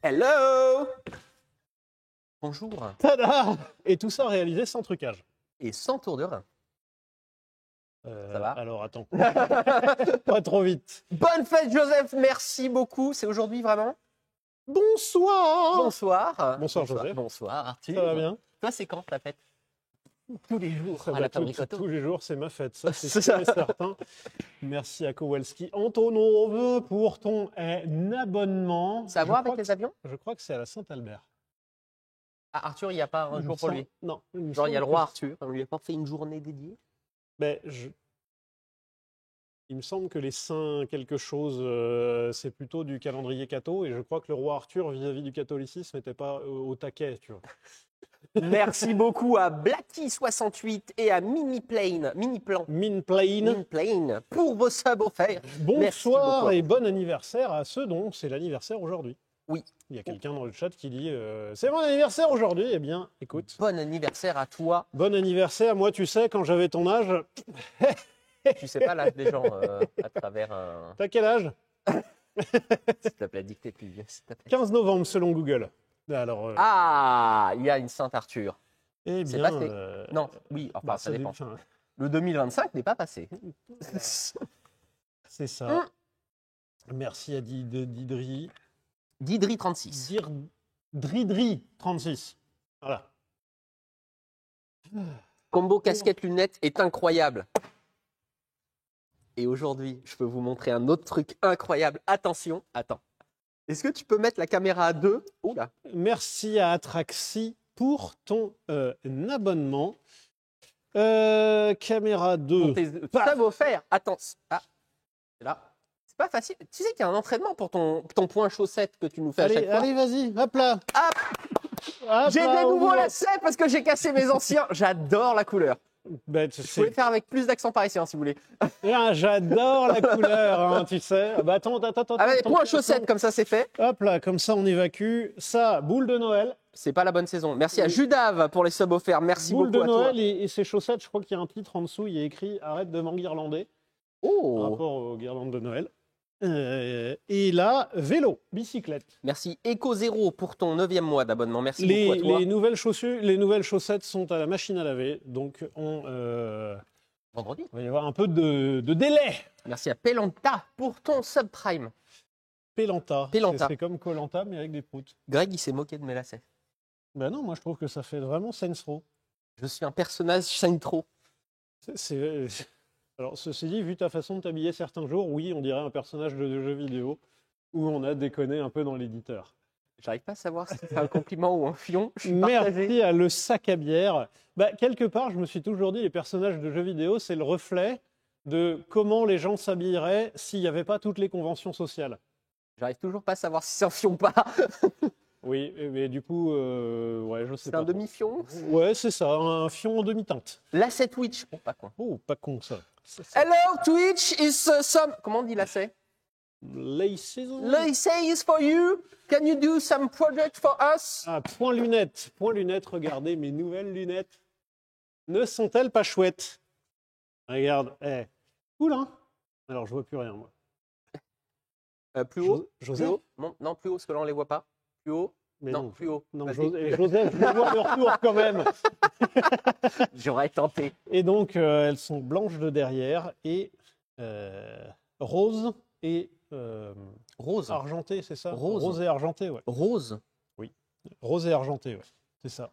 Hello! Bonjour. Tada! Et tout ça réalisé sans trucage. Et sans tour de rein. Ça va? Alors attends. Pas trop vite. Bonne fête, Joseph. Merci beaucoup. C'est aujourd'hui vraiment? Bonsoir! Bonsoir. Bonsoir, Joseph. Bonsoir, Arthur. Ça va bien? Toi, c'est quand ta fête? Tous les jours à Bah, la Fabrique Auto. tous les jours, c'est ma fête. Ça, c'est C'est sûr ça. et certain. Merci à Kowalski. Antonov pour ton abonnement. Ça a à Je voir crois avec que- les avions? Je crois que c'est à la Saint-Albert. Ah, Arthur, il n'y a pas un Il jour me pour semble- lui. Non. me Genre, il y a le semble roi que- Arthur. On lui a pas fait une journée dédiée? Ben, il me semble que les saints quelque chose, c'est plutôt du calendrier catho, et je crois que le roi Arthur, vis-à-vis du catholicisme, n'était pas au taquet, tu vois. Merci beaucoup à Blacky68 et à Mini-Plan Minplane. pour vos subs offerts. Merci Bonsoir beaucoup. et bon anniversaire à ceux dont c'est l'anniversaire aujourd'hui. Oui. Il y a quelqu'un dans le chat qui dit c'est mon anniversaire aujourd'hui. Eh bien, écoute, Bon anniversaire à toi. bon anniversaire. Moi, tu sais, quand j'avais ton âge, Tu sais pas l'âge des gens à travers un... t'as quel âge? S'il te plaît, dictée plus vieux, s'il te plaît. 15 novembre selon Google. Alors, Ah, il y a une Saint-Arthur. eh c'est bien, passé. Non, oui, enfin, bah, ça dépend. enfin, Le 2025 n'est pas passé. c'est ça. Merci à Didri. Didri 36. Dridri 36. Voilà. Combo casquette lunettes est incroyable. Et aujourd'hui, je peux vous montrer un autre truc incroyable. Attention, attends. Est-ce que tu peux mettre la caméra à 2? Oula. Merci à Atraxi pour ton abonnement. Caméra 2. Ça va offert. Attends. Ah, c'est là. C'est pas facile. Tu sais qu'il y a un entraînement pour ton point chaussette que tu nous fais à chaque Allez, fois. allez, vas-y, hop là. Hop. Hop J'ai là, des on nouveaux y va. lacets parce que j'ai cassé mes anciens. J'adore la couleur. Bah, Je pouvais le faire avec plus d'accent parisien si vous voulez. j'adore la couleur, hein, tu sais. Bah, attends. Allez, point chaussette, comme ça c'est fait. Hop là, comme ça on évacue. Ça, boule de Noël. C'est pas la bonne saison. Merci à Judave pour les subs offerts. Merci Boule beaucoup de à toi. Noël et ses chaussettes, je crois qu'il y a un titre en dessous, il y a écrit arrête de m'enguirlander. Par Oh. rapport aux guirlandes de Noël. Et là, vélo, bicyclette. Merci Eco Zero pour ton 9e mois d'abonnement. Merci beaucoup à toi. Les nouvelles chaussures, les nouvelles chaussettes sont à la machine à laver, donc Vendredi. il va y avoir un peu de délai. Merci à Pelanta pour ton subprime. Pélanta. Pélanta. C'est comme Colanta, mais avec des proutes. Greg, il s'est moqué de mes lacets. Ben non, moi je trouve que ça fait vraiment Saints Row. Je suis un personnage Saintro. Alors, ceci dit, vu ta façon de t'habiller certains jours, oui, on dirait un personnage de jeu vidéo où on a déconné un peu dans l'éditeur. J'arrive pas à savoir si c'est un compliment ou un fion. Je suis partagé. Merci à Le Sac à Bière. Bah, quelque part, je me suis toujours dit, les personnages de jeux vidéo, c'est le reflet de comment les gens s'habilleraient s'il n'y avait pas toutes les conventions sociales. J'arrive toujours pas à savoir si c'est un fion ou pas. Oui, mais du coup, ouais, je sais C'est pas. un demi-fion. Ouais, c'est ça, un fion en demi-teinte. Lacet Twitch. Oh, pas con. Oh, pas con ça. Hello, Twitch is some... Comment on dit lacet? Laces. Lacet is for you. Can you do some project for us? Ah, point lunettes, regardez, mes nouvelles lunettes. Ne sont-elles pas chouettes? Regarde, cool, hein? Alors, je vois plus rien, moi. Plus haut. Joseph? Plus haut. Non, plus haut, parce que là, on les voit pas. Plus haut. Mais non, plus haut. Non, Vas-y. Joseph, je vais voir le retour quand même. J'aurais tenté. Et donc, elles sont blanches de derrière et roses et Rose. argentées, c'est ça? Rose. Rose et argentées, ouais. Rose. Rose et argentées, ouais. C'est ça.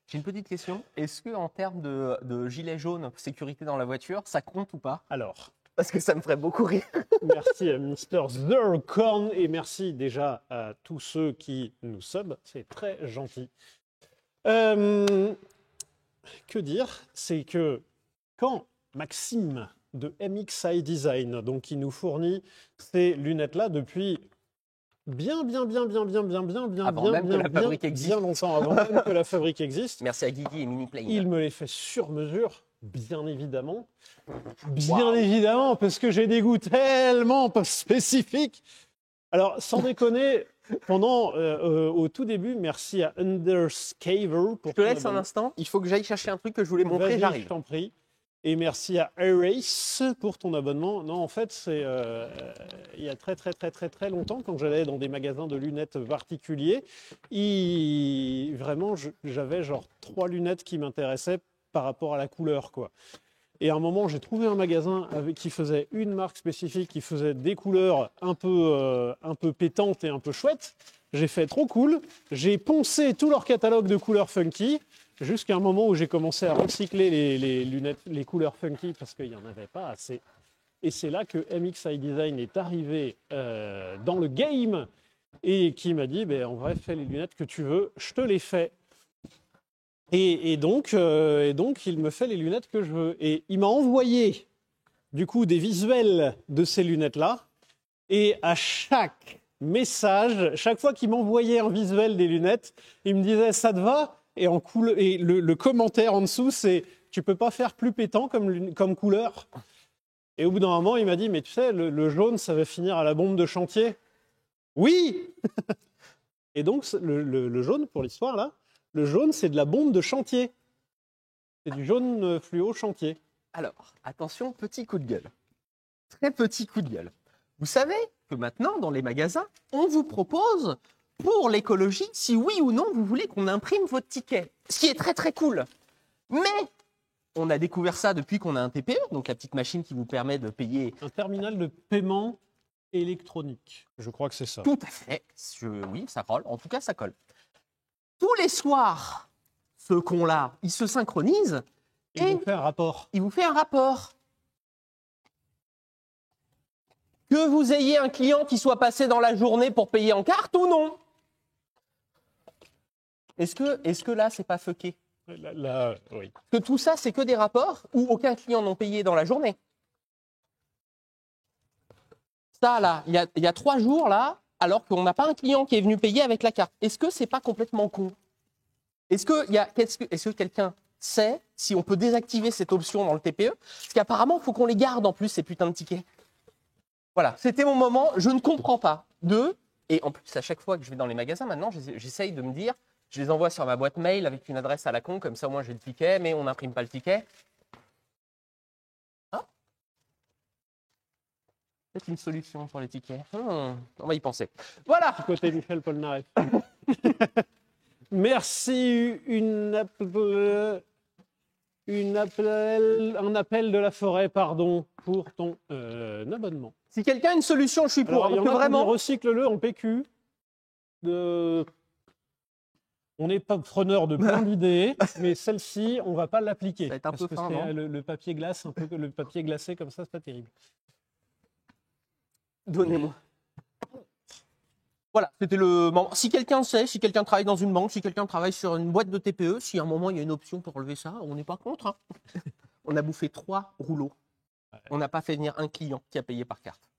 J'ai une petite question. Est-ce que en termes de gilet jaune, sécurité dans la voiture, ça compte ou pas? Alors, Parce que ça me ferait beaucoup rire. merci à Mr. Zercorn et merci déjà à tous ceux qui nous sub. C'est très gentil. Que dire? C'est que quand Maxime de MXI Design, donc qui nous fournit ces lunettes-là depuis bien Avant même que la fabrique existe. bien longtemps avant même que la fabrique existe, Merci à Guigui et Mini-Plane. il me les fait sur mesure, bien évidemment. Bien évidemment, parce que j'ai des goûts tellement pas spécifiques. Alors, sans déconner, au tout début, merci à Underscaver pour Je te laisse un instant. Il faut que j'aille chercher un truc que je voulais montrer. Vas-y, je J'arrive. t'en prie. Et merci à Erace pour ton abonnement. Non, en fait, c'est il y a très longtemps, quand j'allais dans des magasins de lunettes particuliers, vraiment, j'avais genre 3 lunettes qui m'intéressaient par rapport à la couleur, quoi. Et à un moment, j'ai trouvé un magasin qui faisait une marque spécifique, qui faisait des couleurs un peu pétantes et un peu chouettes. J'ai fait trop cool. J'ai poncé tout leur catalogue de couleurs funky, jusqu'à un moment où j'ai commencé à recycler les lunettes, les couleurs funky, parce qu'il n'y en avait pas assez. Et c'est là que MXI Design est arrivé dans le game et qui m'a dit, en vrai, fais les lunettes que tu veux, je te les fais. Et donc, il me fait les lunettes que je veux. Et il m'a envoyé, du coup, des visuels de ces lunettes-là. Et à chaque message, chaque fois qu'il m'envoyait un visuel des lunettes, il me disait « ça te va ?» Et le commentaire en dessous, c'est « tu peux pas faire plus pétant comme couleur ?» Et au bout d'un moment, il m'a dit « mais tu sais, le jaune, ça va finir à la bombe de chantier. » Oui. Et donc, le jaune, pour l'histoire, là, le jaune, c'est de la bombe de chantier. C'est du jaune fluo chantier. Alors, attention, petit coup de gueule. Très petit coup de gueule. Vous savez que maintenant, dans les magasins, on vous propose, pour l'écologie, si oui ou non vous voulez qu'on imprime votre ticket. Ce qui est très cool. Mais on a découvert ça depuis qu'on a un TPE, donc la petite machine qui vous permet de payer. Un terminal de paiement électronique. Je crois que c'est ça. Tout à fait. Oui, ça colle. En tout cas, ça colle. Tous les soirs, ce con-là, il se synchronise et il vous fait un rapport. Il vous fait un rapport. Que vous ayez un client qui soit passé dans la journée pour payer en carte ou non. Est-ce que là, c'est pas fucké? Là, oui. Que tout ça, c'est que des rapports où aucun client n'ont payé dans la journée. Ça, là, il y a 3 jours, là, alors qu'on n'a pas un client qui est venu payer avec la carte. Est-ce que c'est pas complètement con? Est-ce que quelqu'un sait si on peut désactiver cette option dans le TPE? Parce qu'apparemment, il faut qu'on les garde en plus, ces putains de tickets. Voilà, c'était mon moment. Je ne comprends pas. Et en plus, à chaque fois que je vais dans les magasins, maintenant, j'essaye de me dire, je les envoie sur ma boîte mail avec une adresse à la con, comme ça, au moins, j'ai le ticket, mais on n'imprime pas le ticket. Ah, peut-être une solution pour les tickets. On va y penser. Voilà. Du côté Michel Polnareff. Merci. Un appel de la forêt, pardon, pour ton abonnement. Si quelqu'un a une solution, je suis pour. Alors, vraiment, recycle-le en PQ. On n'est pas preneur de plein d'idées, mais celle-ci, on ne va pas l'appliquer. Ça va être un peu fin, non ? Le papier glace, un peu le papier glacé comme ça, c'est pas terrible. Donnez-moi. Voilà, c'était le moment. Si quelqu'un sait, si quelqu'un travaille dans une banque, si quelqu'un travaille sur une boîte de TPE, si à un moment il y a une option pour relever ça, on n'est pas contre. Hein. On a bouffé 3 rouleaux. On n'a pas fait venir un client qui a payé par carte.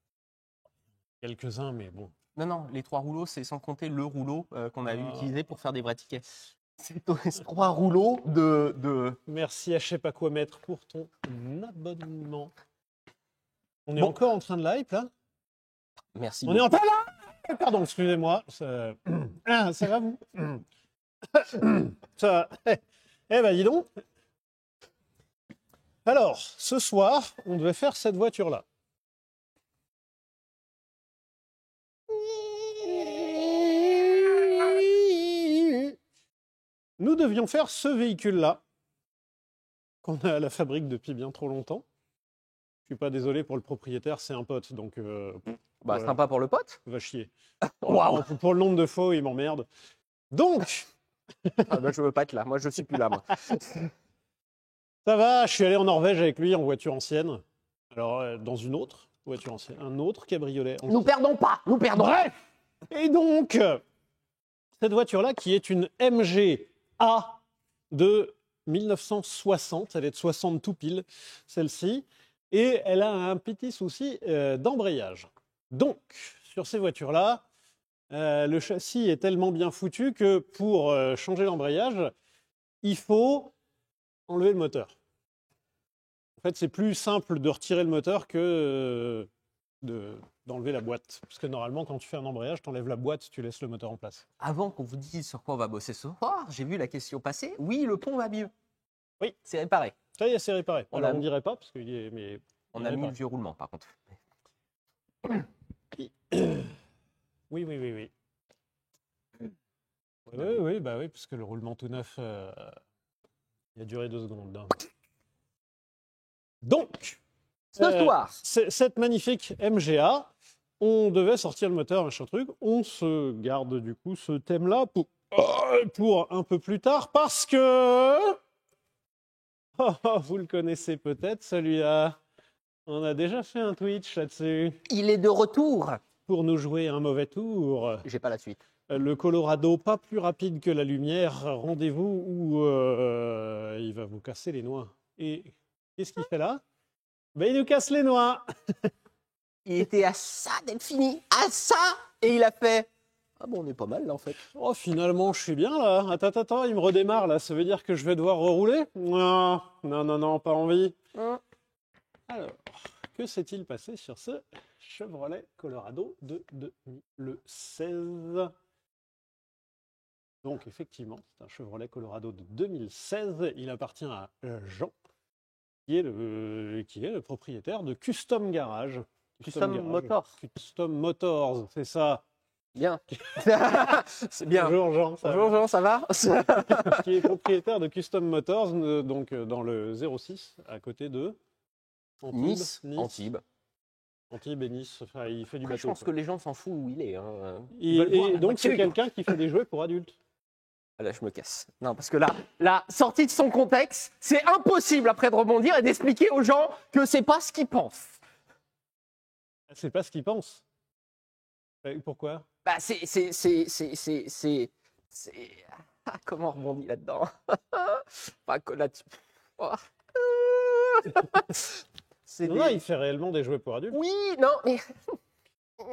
Quelques-uns, mais bon. Non, les 3 rouleaux, c'est sans compter le rouleau qu'on a utilisé pour faire des vrais tickets. C'est 3 rouleaux de... Merci à je sais pas quoi mettre pour ton abonnement. On est encore en train de live, là ? Merci. On est en train de live ! Pardon, excusez-moi. Ça va, vous ? Ça... dis donc. Alors, ce soir, on devait faire cette voiture-là. Nous devions faire ce véhicule-là, qu'on a à la fabrique depuis bien trop longtemps. Je suis pas désolé pour le propriétaire, c'est un pote, donc... voilà. Sympa pour le pote. Va chier. Waouh. Pour le nombre de fois, il m'emmerde. Donc... je veux pas être là, moi je suis plus là, moi. Ça va, je suis allé en Norvège avec lui en voiture ancienne. Alors, dans une autre voiture ancienne, un autre cabriolet. Nous perdons pas, nous perdons. Bref. Et donc, cette voiture-là, qui est une MG A de 1960, elle est de 60 tout pile, celle-ci, et elle a un petit souci d'embrayage. Donc, sur ces voitures-là, le châssis est tellement bien foutu que pour changer l'embrayage, il faut enlever le moteur. En fait, c'est plus simple de retirer le moteur que d'enlever la boîte. Parce que normalement, quand tu fais un embrayage, tu enlèves la boîte, tu laisses le moteur en place. Avant qu'on vous dise sur quoi on va bosser ce soir, j'ai vu la question passer. Oui, le pont va mieux. Oui. C'est réparé. Ça y est, c'est réparé. On Alors, a- on dirait pas, parce qu'il est... Mais On il est a mis le réparé. vieux roulement, par contre. Oui, oui, oui, oui. Oui, oui, bah oui, parce que le roulement tout neuf, il a duré 2 secondes. Hein. Donc, Ce soir, cette magnifique MGA, on devait sortir le moteur, machin truc. On se garde du coup ce thème-là pour un peu plus tard, parce que... vous le connaissez peut-être, celui-là. On a déjà fait un Twitch là-dessus. il est de retour. Pour nous jouer un mauvais tour. J'ai pas la suite. Le Colorado, pas plus rapide que la lumière. Rendez-vous où il va vous casser les noix. Et qu'est-ce qu'il fait là? Ben, il nous casse les noix. Il était à ça d'être fini, à ça, et il a fait. Ah bon, on est pas mal là en fait. Oh, finalement, je suis bien là. Attends, il me redémarre là. Ça veut dire que je vais devoir rerouler? Non, non, non, non, pas envie. Alors, que s'est-il passé sur ce Chevrolet Colorado de 2016? Donc, effectivement, c'est un Chevrolet Colorado de 2016. Il appartient à Jean, qui est le propriétaire de Custom Garage. Custom Motors. Custom Motors, c'est ça. Bien. C'est bien. Bonjour Jean. Ça Bonjour Jean, ça va? Qui est propriétaire de Custom Motors, donc dans le 06, à côté de Antibes, Nice, Antibes. Antibes et Nice. Enfin, il fait du Après, je bateau. pense que les gens s'en foutent où il est. Hein. Et, Ils veulent voir la donc, c'est voiture. quelqu'un qui fait des jouets pour adultes. Ah, là, je me casse. Non, parce que là, la sortie de son contexte, c'est impossible après de rebondir et d'expliquer aux gens que c'est pas ce qu'ils pensent. C'est pas ce qu'il pense. Pourquoi? Bah, Ah, comment on rebondit là-dedans? Enfin, là-dessus. Oh. C'est Non, il fait réellement des jouets pour adultes. Oui, non, mais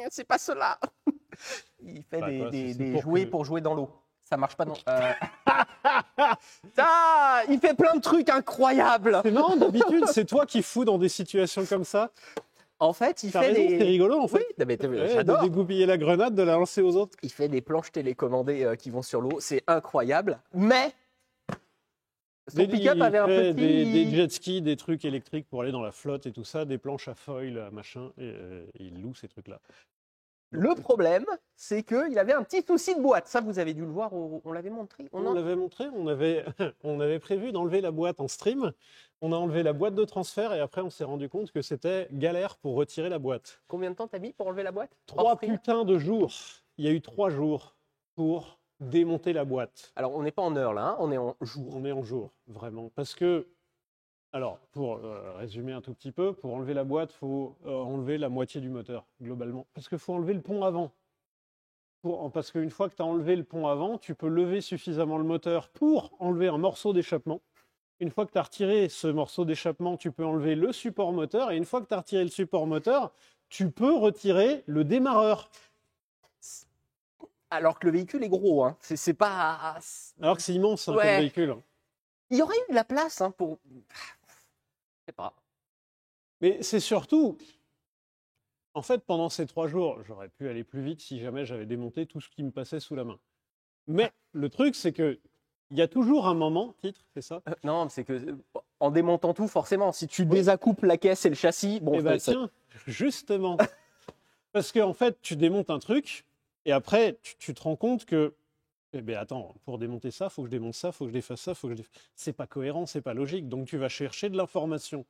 c'est pas cela. Il fait Bah, quoi, des c'est pour jouets que- pour jouer dans l'eau. Ça marche pas, non. Ah, il fait plein de trucs incroyables. C'est marrant, d'habitude, c'est toi qui fous dans des situations comme ça. En fait, il T'as fait raison, des. c'est rigolo en fait. Oui, non, mais Ouais, de j'adore. dégoupiller la grenade, de la lancer aux autres. Il fait des planches télécommandées qui vont sur l'eau. C'est incroyable. Mais son pick-up Il avait un fait petit. des jet skis, des trucs électriques pour aller dans la flotte et tout ça, des planches à foil, machin, et il loue ces trucs-là. Le problème, c'est qu'il avait un petit souci de boîte. Ça, vous avez dû le voir, on l'avait montré. On l'avait montré, on avait prévu d'enlever la boîte en stream. On a enlevé la boîte de transfert et après on s'est rendu compte que c'était galère pour retirer la boîte. Combien de temps t'as mis pour enlever la boîte? 3 Hors prix. putains de jours. Il y a eu 3 jours pour démonter la boîte. Alors, on n'est pas en heure là, hein, on est en jour. On est en jour, vraiment. Parce que, alors, pour résumer un tout petit peu, pour enlever la boîte, il faut enlever la moitié du moteur, globalement. Parce qu'il faut enlever le pont avant. Parce qu'une fois que tu as enlevé le pont avant, tu peux lever suffisamment le moteur pour enlever un morceau d'échappement. Une fois que tu as retiré ce morceau d'échappement, tu peux enlever le support moteur. Et une fois que tu as retiré le support moteur, tu peux retirer le démarreur. Alors que le véhicule est gros, hein. C'est pas. Alors que c'est immense, hein, Ouais. comme véhicule. Il y aurait eu de la place hein, pour. Je sais pas. Mais c'est surtout, en fait, pendant ces 3 jours, j'aurais pu aller plus vite si jamais j'avais démonté tout ce qui me passait sous la main. Mais le truc, c'est que il y a toujours un moment, titre, c'est ça? Non, mais c'est que en démontant tout, forcément, si tu désaccouples la caisse et le châssis, bon, Eh ben tiens, justement. Parce qu'en fait, tu démontes un truc, et après, tu te rends compte que, eh ben attends, pour démonter ça, faut que je démonte ça, faut que je défasse ça, faut que je défasse... C'est pas cohérent, c'est pas logique. Donc tu vas chercher de l'information.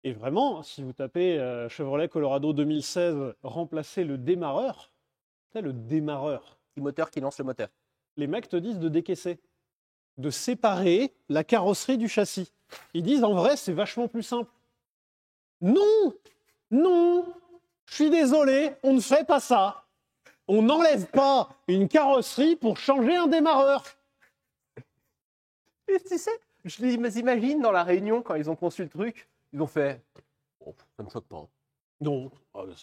Et vraiment, si vous tapez Chevrolet Colorado 2016, remplacer le démarreur, tu sais, le démarreur, petit moteur qui lance le moteur. les mecs te disent de décaisser, de séparer la carrosserie du châssis. Ils disent en vrai, c'est vachement plus simple. Non, non, je suis désolé, on ne fait pas ça. On n'enlève pas une carrosserie pour changer un démarreur. Et tu sais, je les imagine dans la réunion quand ils ont conçu le truc, ils ont fait. Bon, ça me choque pas. Non,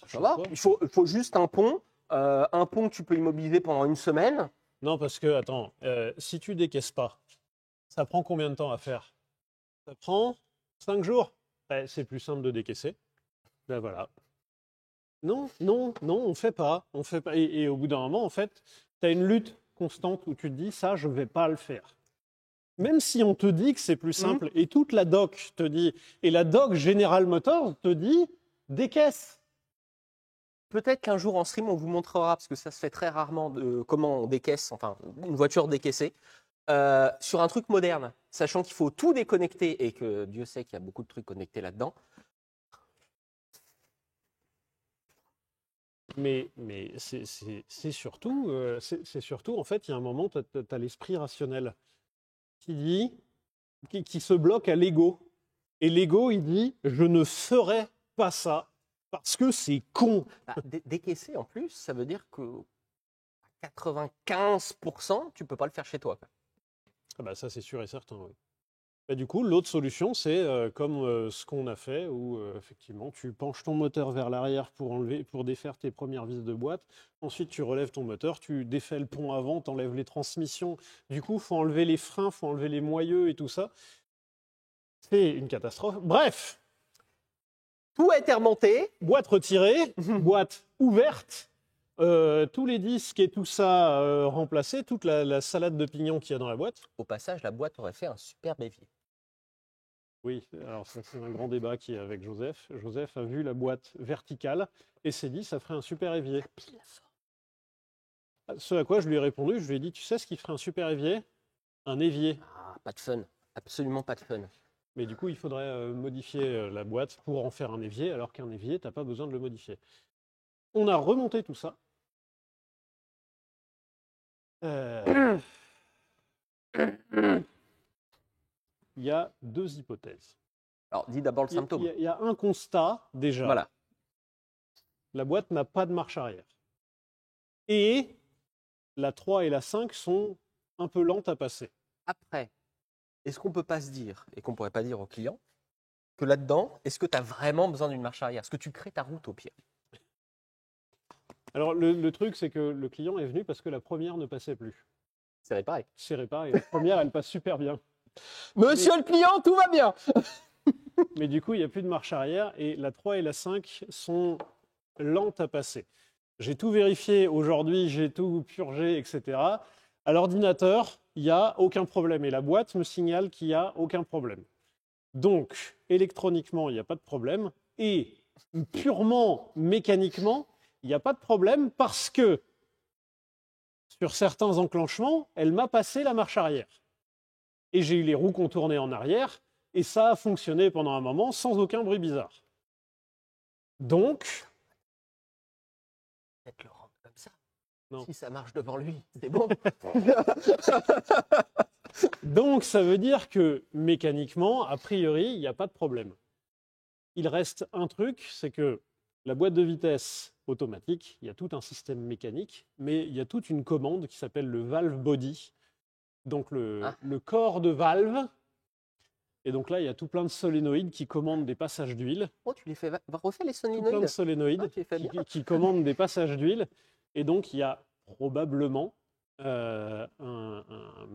Ça va. Il faut juste un pont que tu peux immobiliser pendant une semaine. Non, parce que, attends, si tu décaisses pas, ça prend combien de temps à faire? Ça prend 5 jours. Ouais, c'est plus simple de décaisser. Ben voilà. Non, non, non, on fait pas. On fait pas. Et au bout d'un moment, en fait, tu as une lutte constante où tu te dis, ça, je vais pas le faire. Même si on te dit que c'est plus simple, et toute la doc te dit, et la doc General Motors te dit, décaisse. Peut-être qu'un jour en stream, on vous montrera, parce que ça se fait très rarement, de comment on décaisse, enfin, une voiture décaissée, sur un truc moderne, sachant qu'il faut tout déconnecter et que Dieu sait qu'il y a beaucoup de trucs connectés là-dedans. Mais c'est surtout, en fait, il y a un moment, tu as l'esprit rationnel qui dit, qui se bloque à l'ego. Et l'ego, il dit, je ne ferai pas ça parce que c'est con. Bah, décaisser en plus, ça veut dire que à 95%, tu peux pas le faire chez toi, quoi. Ah bah ça, c'est sûr et certain, oui. Bah, du coup, l'autre solution, c'est comme ce qu'on a fait, où effectivement, tu penches ton moteur vers l'arrière pour défaire tes premières vis de boîte. Ensuite, tu relèves ton moteur, tu défais le pont avant, tu enlèves les transmissions. Du coup, il faut enlever les freins, il faut enlever les moyeux et tout ça. C'est une catastrophe. Bref, Tout a été remonté. boîte retirée, boîte ouverte, tous les disques et tout ça remplacés, toute la salade de pignons qu'il y a dans la boîte. Au passage, la boîte aurait fait un super évier. Oui, alors ça c'est un grand débat qui est avec Joseph. Joseph a vu la boîte verticale et s'est dit ça ferait un super évier. Ce à quoi je lui ai répondu, je lui ai dit tu sais ce qui ferait un super évier? Un évier. Ah, pas de fun. Absolument pas de fun. Mais du coup il faudrait modifier la boîte pour en faire un évier, alors qu'un évier t'as pas besoin de le modifier. On a remonté tout ça. Il y a deux hypothèses. Alors, dis d'abord le symptôme. Il y a un constat déjà. Voilà. La boîte n'a pas de marche arrière. Et la 3 et la 5 sont un peu lentes à passer. Après, est-ce qu'on peut pas se dire, et qu'on pourrait pas dire au client, que là-dedans, est-ce que tu as vraiment besoin d'une marche arrière? Est-ce que tu crées ta route au pire? Alors le truc, c'est que le client est venu parce que la première ne passait plus. C'est réparé. C'est réparé. La première, elle passe super bien. Monsieur le client, tout va bien. Mais du coup, il n'y a plus de marche arrière et la 3 et la 5 sont lentes à passer. J'ai tout vérifié aujourd'hui, j'ai tout purgé, etc. À l'ordinateur, il n'y a aucun problème et la boîte me signale qu'il n'y a aucun problème. Donc, électroniquement, il n'y a pas de problème et purement mécaniquement, il n'y a pas de problème parce que sur certains enclenchements, elle m'a passé la marche arrière. Et j'ai eu les roues contournées en arrière, et ça a fonctionné pendant un moment sans aucun bruit bizarre. Donc... Peut-être le rendre comme ça. Non. Si ça marche devant lui, c'est bon. Donc ça veut dire que mécaniquement, a priori, il n'y a pas de problème. Il reste un truc, c'est que la boîte de vitesse automatique, il y a tout un système mécanique, mais il y a toute une commande qui s'appelle le valve body, donc le corps de valve. Et donc là, il y a tout plein de solénoïdes qui commandent des passages d'huile. Oh, tu les fais refais les Tout solénoïdes. plein de solénoïdes qui commandent des passages d'huile. Et donc, il y a probablement un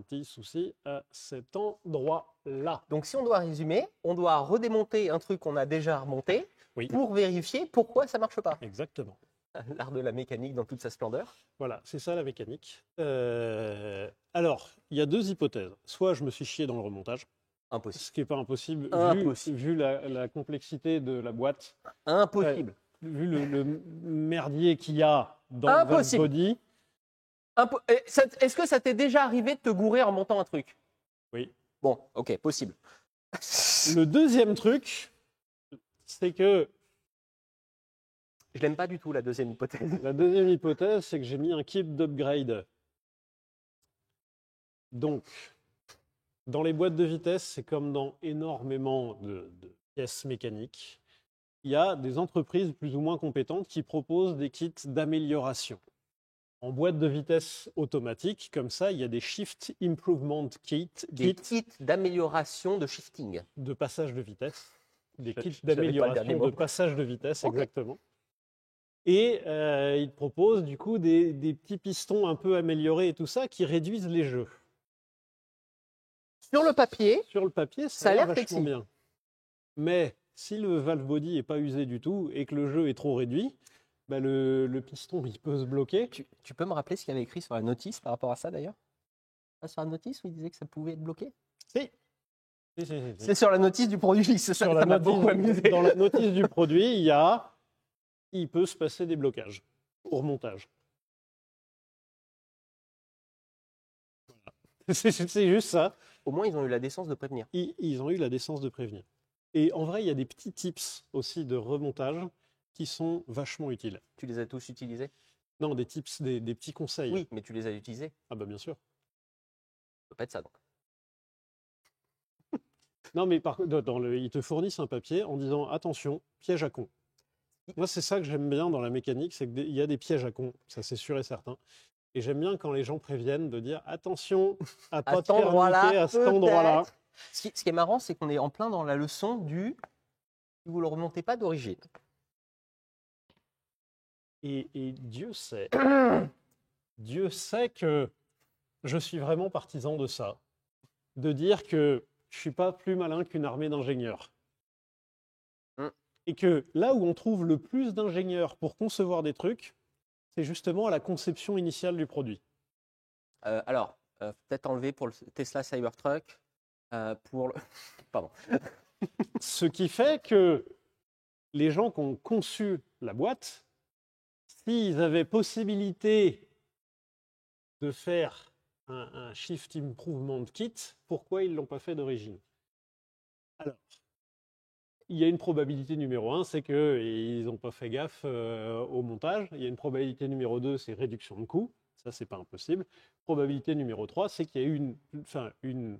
petit souci à cet endroit-là. Donc, si on doit résumer, on doit redémonter un truc qu'on a déjà remonté pour vérifier pourquoi ça ne marche pas. Exactement. L'art de la mécanique dans toute sa splendeur. Voilà, c'est ça la mécanique. Alors, il y a deux hypothèses. Soit je me suis chié dans le remontage. Impossible. Ce qui n'est pas impossible, vu la complexité de la boîte. Impossible. Vu le merdier qu'il y a dans le valve body. Est-ce que ça t'est déjà arrivé de te gourer en montant un truc? Oui. Bon, ok, possible. Le deuxième truc, c'est que... Je l'aime pas du tout, la deuxième hypothèse. La deuxième hypothèse, c'est que j'ai mis un kit d'upgrade. Donc, dans les boîtes de vitesse, c'est comme dans énormément de pièces mécaniques. Il y a des entreprises plus ou moins compétentes qui proposent des kits d'amélioration. En boîte de vitesse automatique, comme ça, il y a des Shift Improvement Kits. Des kits d'amélioration de shifting. De passage de vitesse. Des kits d'amélioration de passage de vitesse, exactement. Et ils proposent du coup des petits pistons un peu améliorés et tout ça qui réduisent les jeux. Sur le papier, ça a l'air vachement bien. Mais si le valve body n'est pas usé du tout et que le jeu est trop réduit, bah le piston il peut se bloquer. Tu peux me rappeler ce qu'il y avait écrit sur la notice par rapport à ça d'ailleurs? Sur la notice où il disait que ça pouvait être bloqué? Si. Si. C'est sur la notice du produit, c'est ça, Sur ça m'a beaucoup amusé. Dans la notice du produit, il peut se passer des blocages au remontage. Voilà. C'est juste ça. Au moins, ils ont eu la décence de prévenir. Ils ont eu la décence de prévenir. Et en vrai, il y a des petits tips aussi de remontage qui sont vachement utiles. Tu les as tous utilisés? Non, des tips, des petits conseils. Oui, mais tu les as utilisés. Ah bah bien sûr. Ça peut pas être ça, donc. Non, mais ils te fournissent un papier en disant attention, piège à con. Moi, c'est ça que j'aime bien dans la mécanique, c'est qu'il y a des pièges à con, ça c'est sûr et certain. Et j'aime bien quand les gens préviennent de dire attention à pas te faire niquer à cet endroit-là. Ce qui est marrant, c'est qu'on est en plein dans la leçon du « vous ne le remontez pas d'origine ». Et Dieu sait que je suis vraiment partisan de ça. De dire que je ne suis pas plus malin qu'une armée d'ingénieurs. Et que là où on trouve le plus d'ingénieurs pour concevoir des trucs, c'est justement à la conception initiale du produit. Alors, peut-être enlever pour le Tesla Cybertruck, pour le... Pardon. Ce qui fait que les gens qui ont conçu la boîte, s'ils avaient possibilité de faire un Shift Improvement Kit, pourquoi ils ne l'ont pas fait d'origine? Alors, il y a une probabilité numéro 1, c'est qu'ils n'ont pas fait gaffe au montage. Il y a une probabilité numéro 2, c'est réduction de coûts. Ça, c'est pas impossible. Probabilité numéro 3, c'est qu'il y a eu une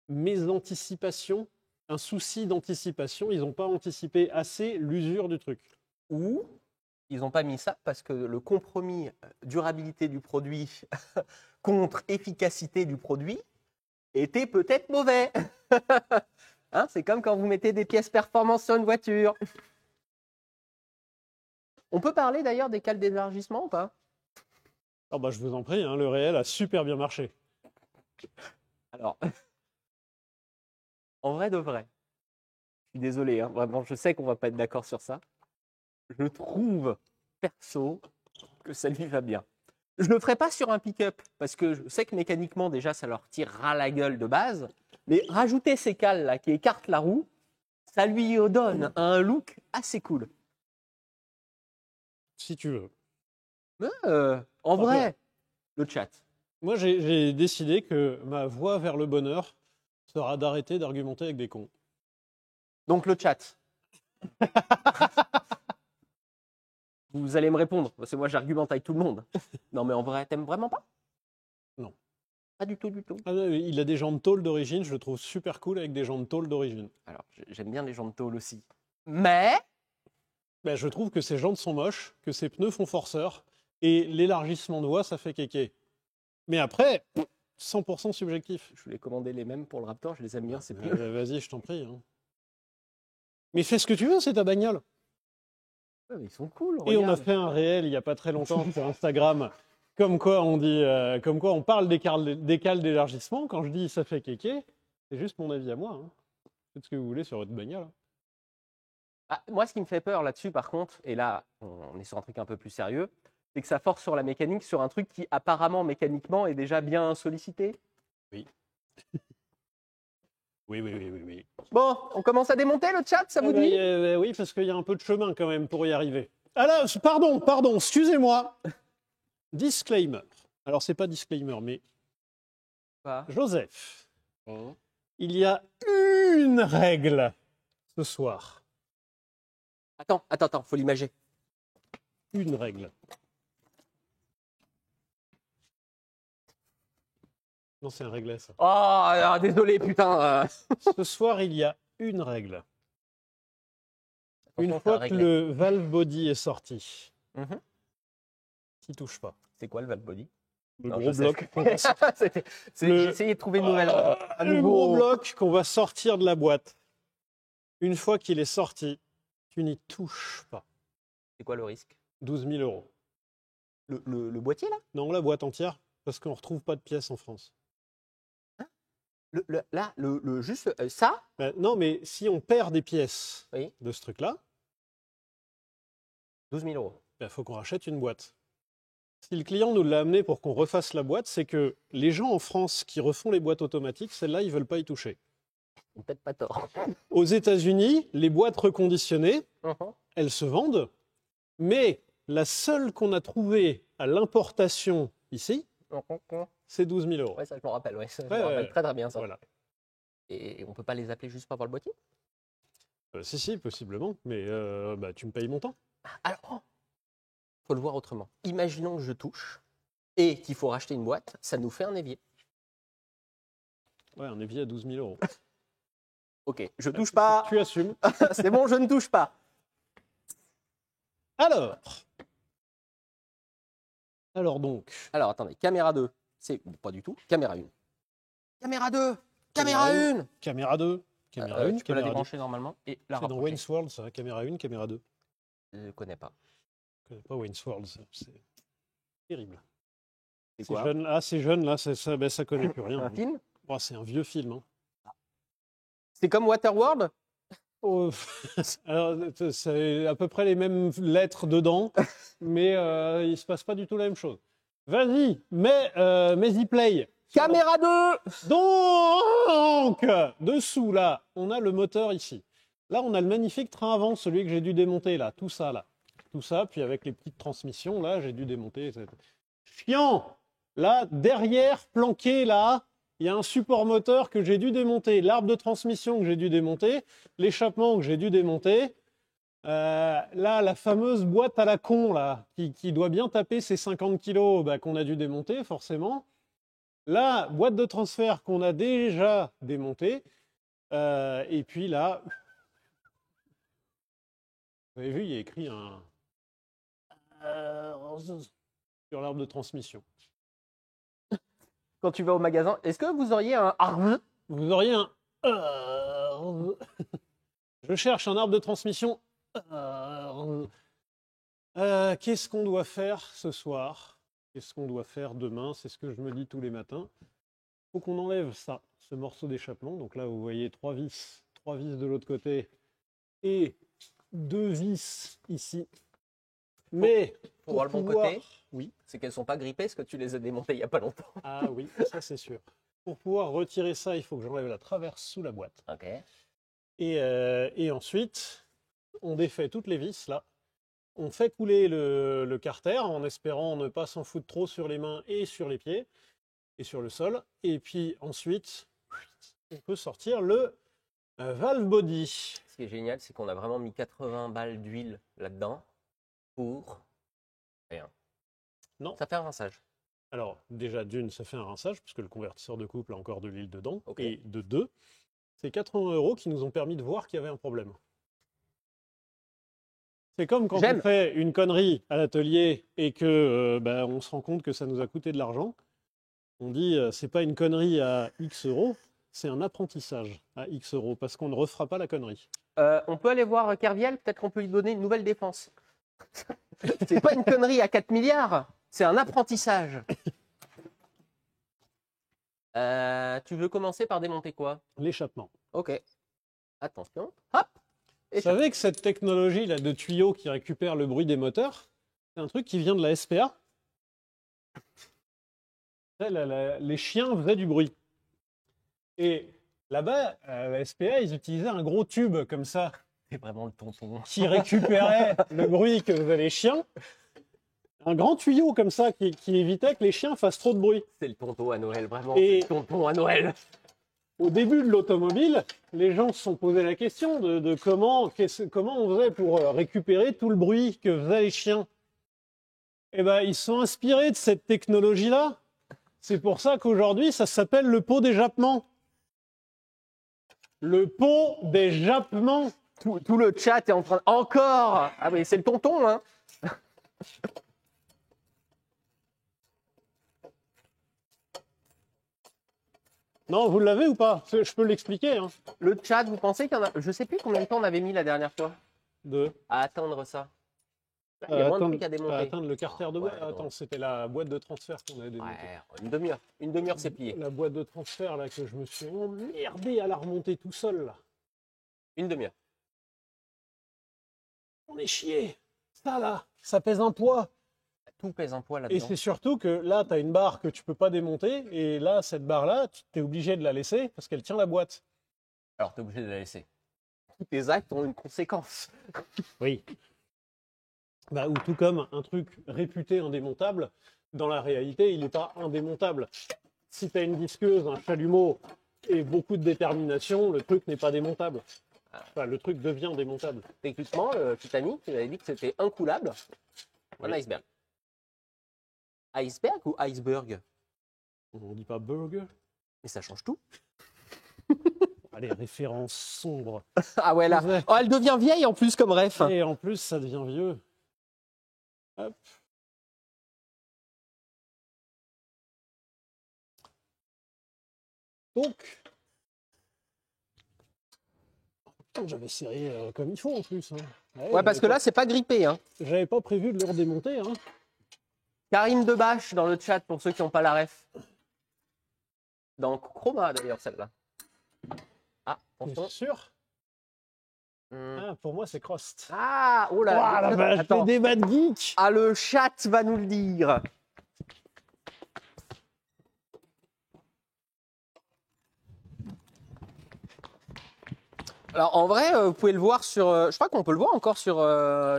mésanticipation, un souci d'anticipation. Ils n'ont pas anticipé assez l'usure du truc. Ou ils n'ont pas mis ça parce que le compromis durabilité du produit contre efficacité du produit était peut-être mauvais. Hein, c'est comme quand vous mettez des pièces performance sur une voiture. On peut parler d'ailleurs des cales d'élargissement ou pas? Ah bah, je vous en prie, hein, le réel a super bien marché. Alors, en vrai de vrai, je suis désolé, hein, vraiment, je sais qu'on va pas être d'accord sur ça. Je trouve, perso, que ça lui va bien. Je ne le ferai pas sur un pick-up, parce que je sais que mécaniquement, déjà, ça leur tirera la gueule de base. Mais rajouter ces cales-là qui écartent la roue, ça lui donne un look assez cool. Si tu veux. En vrai, le chat. Moi, j'ai décidé que ma voie vers le bonheur sera d'arrêter d'argumenter avec des cons. Donc le chat. Vous allez me répondre, parce que moi j'argumente avec tout le monde. Non mais en vrai, t'aimes vraiment pas? Non. Pas du tout, du tout. Ah, il a des jantes tôle d'origine, je le trouve super cool avec des jantes tôle d'origine. Alors, j'aime bien les jantes tôle aussi. Mais Ben, je trouve que ses jantes sont moches, que ses pneus font forceur, et l'élargissement de voie, ça fait kéké. Mais après, 100% subjectif. je voulais commander les mêmes pour le Raptor, je les aime bien, c'est plus. Vas-y, je t'en prie. Hein. Mais fais ce que tu veux, c'est ta bagnole. Ouais, mais ils sont cool. Et regarde. on a fait un réel il n'y a pas très longtemps sur Instagram, comme quoi on dit, comme quoi on parle des cales d'élargissement. Quand je dis ça fait kéké, c'est juste mon avis à moi. Hein. Faites ce que vous voulez sur votre bagnole. Ah, moi, ce qui me fait peur là-dessus, par contre, et là, on est sur un truc un peu plus sérieux, c'est que ça force sur la mécanique, sur un truc qui apparemment mécaniquement est déjà bien sollicité. Oui. Oui. Bon, on commence à démonter le chat, ça vous dit? Oui, parce qu'il y a un peu de chemin quand même pour y arriver. Ah là, pardon, excusez-moi. Disclaimer. Alors, c'est pas disclaimer, mais Quoi? Joseph, il y a une règle ce soir. Attends, faut l'imager. Une règle. Non, c'est un réglet, ça. Oh, désolé, putain. Ce soir, il y a une règle. Une Attention, fois c'est un que réglet. le valve body est sorti, t'y touches pas. C'est quoi le valve body? Le Non, gros je sais. bloc. J'ai essayé de trouver une nouvelle. Un Le nouveau- gros bloc qu'on va sortir de la boîte. Une fois qu'il est sorti, tu n'y touches pas. C'est quoi le risque? 12 000 euros. Le boîtier, là? Non, la boîte entière, parce qu'on ne retrouve pas de pièces en France. Juste ça? Non, mais si on perd des pièces Oui. de ce truc-là, 12 000 euros. il faut qu'on rachète une boîte. Si le client nous l'a amené pour qu'on refasse la boîte, c'est que les gens en France qui refont les boîtes automatiques, celles-là, ils veulent pas y toucher. Ils ont peut-être pas tort. Aux États-Unis, les boîtes reconditionnées, Mhm. elles se vendent, mais la seule qu'on a trouvée à l'importation ici, c'est 12 000 €. Ouais, ça je me rappelle, ouais. Ça, je Ouais, me rappelle ouais. très très bien ça. Voilà. Et on peut pas les appeler juste pour avoir le boîtier? Si, possiblement, mais bah, tu me payes mon temps. Alors, faut le voir autrement. Imaginons que je touche et qu'il faut racheter une boîte, ça nous fait un évier. Ouais, un évier à 12 000 €. Ok, je touche pas. Tu assumes. C'est bon, je ne touche pas. Alors donc, Alors, attendez, caméra 2, c'est pas du tout. Caméra 1. Caméra 2. Caméra 1. caméra 2, caméra 1, Tu peux la caméra 2. débrancher normalement et la C'est dans rapprocher. Wayne's World, ça, caméra 1, caméra 2. Je ne connais pas. Je connais pas Wayne's World, c'est terrible. C'est Ces quoi? jeunes, ces jeunes là, ça, ben, ça connaît plus rien. Un film? Oh, c'est un vieux film. Hein. C'est comme Waterworld? Oh, alors, c'est à peu près les mêmes lettres dedans, mais il se passe pas du tout la même chose. Vas-y, mets play. Caméra 2. Donc, dessous là, on a le moteur ici. Là, on a le magnifique train avant, celui que j'ai dû démonter là, tout ça là. Tout ça, puis avec les petites transmissions là, j'ai dû démonter. Chiant. Là, derrière, planqué là, il y a un support moteur que j'ai dû démonter, l'arbre de transmission que j'ai dû démonter, l'échappement que j'ai dû démonter. Là, la fameuse boîte à la con là, qui doit bien taper ses 50 kilos, bah, qu'on a dû démonter forcément. La boîte de transfert qu'on a déjà démontée. Et puis là, vous avez vu, il y a écrit un sur l'arbre de transmission. Quand tu vas au magasin, est-ce que vous auriez un arbre? Vous auriez un je cherche un arbre de transmission. Qu'est-ce qu'on doit faire ce soir? Qu'est-ce qu'on doit faire demain? C'est ce que je me dis tous les matins. Il faut qu'on enlève ça, ce morceau d'échappement. Donc là, vous voyez 3 vis de l'autre côté et 2 vis ici. Mais Pour voir le bon pouvoir... côté, oui. c'est qu'elles sont pas grippées parce que tu les as démontées il y a pas longtemps. Ah oui, ça c'est sûr. Pour pouvoir retirer ça, il faut que j'enlève la traverse sous la boîte. Ok. Et ensuite, on défait toutes les vis là. On fait couler le carter en espérant ne pas s'en foutre trop sur les mains et sur les pieds et sur le sol. Et puis ensuite, on peut sortir le valve body. Ce qui est génial, c'est qu'on a vraiment mis 80 balles d'huile là-dedans pour rien. Non. Ça fait un rinçage. Alors déjà d'une, ça fait un rinçage puisque le convertisseur de couple a encore de l'huile dedans. Ok. Et de deux, c'est 80 € qui nous ont permis de voir qu'il y avait un problème. C'est comme quand on fait une connerie à l'atelier et que on se rend compte que ça nous a coûté de l'argent. On dit c'est pas une connerie à X €, c'est un apprentissage à X € parce qu'on ne refera pas la connerie. On peut aller voir Kerviel, peut-être qu'on peut lui donner une nouvelle défense. C'est pas une connerie à 4 milliards, c'est un apprentissage. Tu veux commencer par démonter quoi? L'échappement. Ok. Attention. Hop. Vous savez que cette technologie là de tuyaux qui récupère le bruit des moteurs, c'est un truc qui vient de la SPA. Les chiens faisaient du bruit. Et là-bas, à la SPA, ils utilisaient un gros tube comme ça. C'est vraiment le tonton. Qui récupérait le bruit que faisaient les chiens. Un grand tuyau comme ça qui évitait que les chiens fassent trop de bruit. C'est le tonton à Noël, vraiment. Et le tonton à Noël. Au début de l'automobile, les gens se sont posé la question de comment on faisait pour récupérer tout le bruit que faisaient les chiens. Eh ben, ils se sont inspirés de cette technologie-là. C'est pour ça qu'aujourd'hui, ça s'appelle le pot d'échappement. Le pot d'échappement. Tout le chat est en train... Encore. Ah oui, c'est le tonton, hein. Non, vous l'avez ou pas? Je peux l'expliquer. Hein. Le chat, vous pensez qu'il y en a... Je sais plus combien de temps on avait mis la dernière fois à atteindre ça. Là, il y a moins de trucs à démonter. À atteindre le carter de boîte. Ouais, attends, c'était la boîte de transfert qu'on avait démontée. Ouais, une demi-heure. Une demi-heure, c'est plié. La boîte de transfert là que je me suis emmerdé à la remonter tout seul là. Une demi-heure. On est chié. Ça là, ça pèse un poids. tout pèse un poids Et là-dedans. c'est surtout que là, tu as une barre que tu peux pas démonter. Et là, cette barre-là, tu es obligé de la laisser parce qu'elle tient la boîte. Alors, tu es obligé de la laisser. Tous tes actes ont une conséquence. Oui. Bah, ou tout comme un truc réputé indémontable, dans la réalité, il n'est pas indémontable. Si tu as une disqueuse, un chalumeau et beaucoup de détermination, le truc n'est pas démontable. Enfin, le truc devient démontable. Techniquement, le Titanic, il avait dit que c'était incoulable. Un Oui. iceberg. Iceberg ou iceberg? On dit pas burger. Mais ça change tout. Allez, référence sombre. Ah ouais, là. Ouais. Oh, elle devient vieille en plus comme ref. Et en plus, ça devient vieux. Hop. Donc, putain, j'avais serré comme il faut en plus. Hein. Ouais, parce que là, c'est pas grippé. Hein. J'avais pas prévu de le redémonter. Hein. Karim Debache dans le chat pour ceux qui n'ont pas la ref. Dans Chroma d'ailleurs, celle-là. Ah, T'es attention. sûr? Hmm. Ah, pour moi, c'est Crost. Ah, oh là. Ouah, la vache, Attends. les débats de geek. Ah, le chat va nous le dire. Alors, en vrai, vous pouvez le voir sur. Je crois qu'on peut le voir encore sur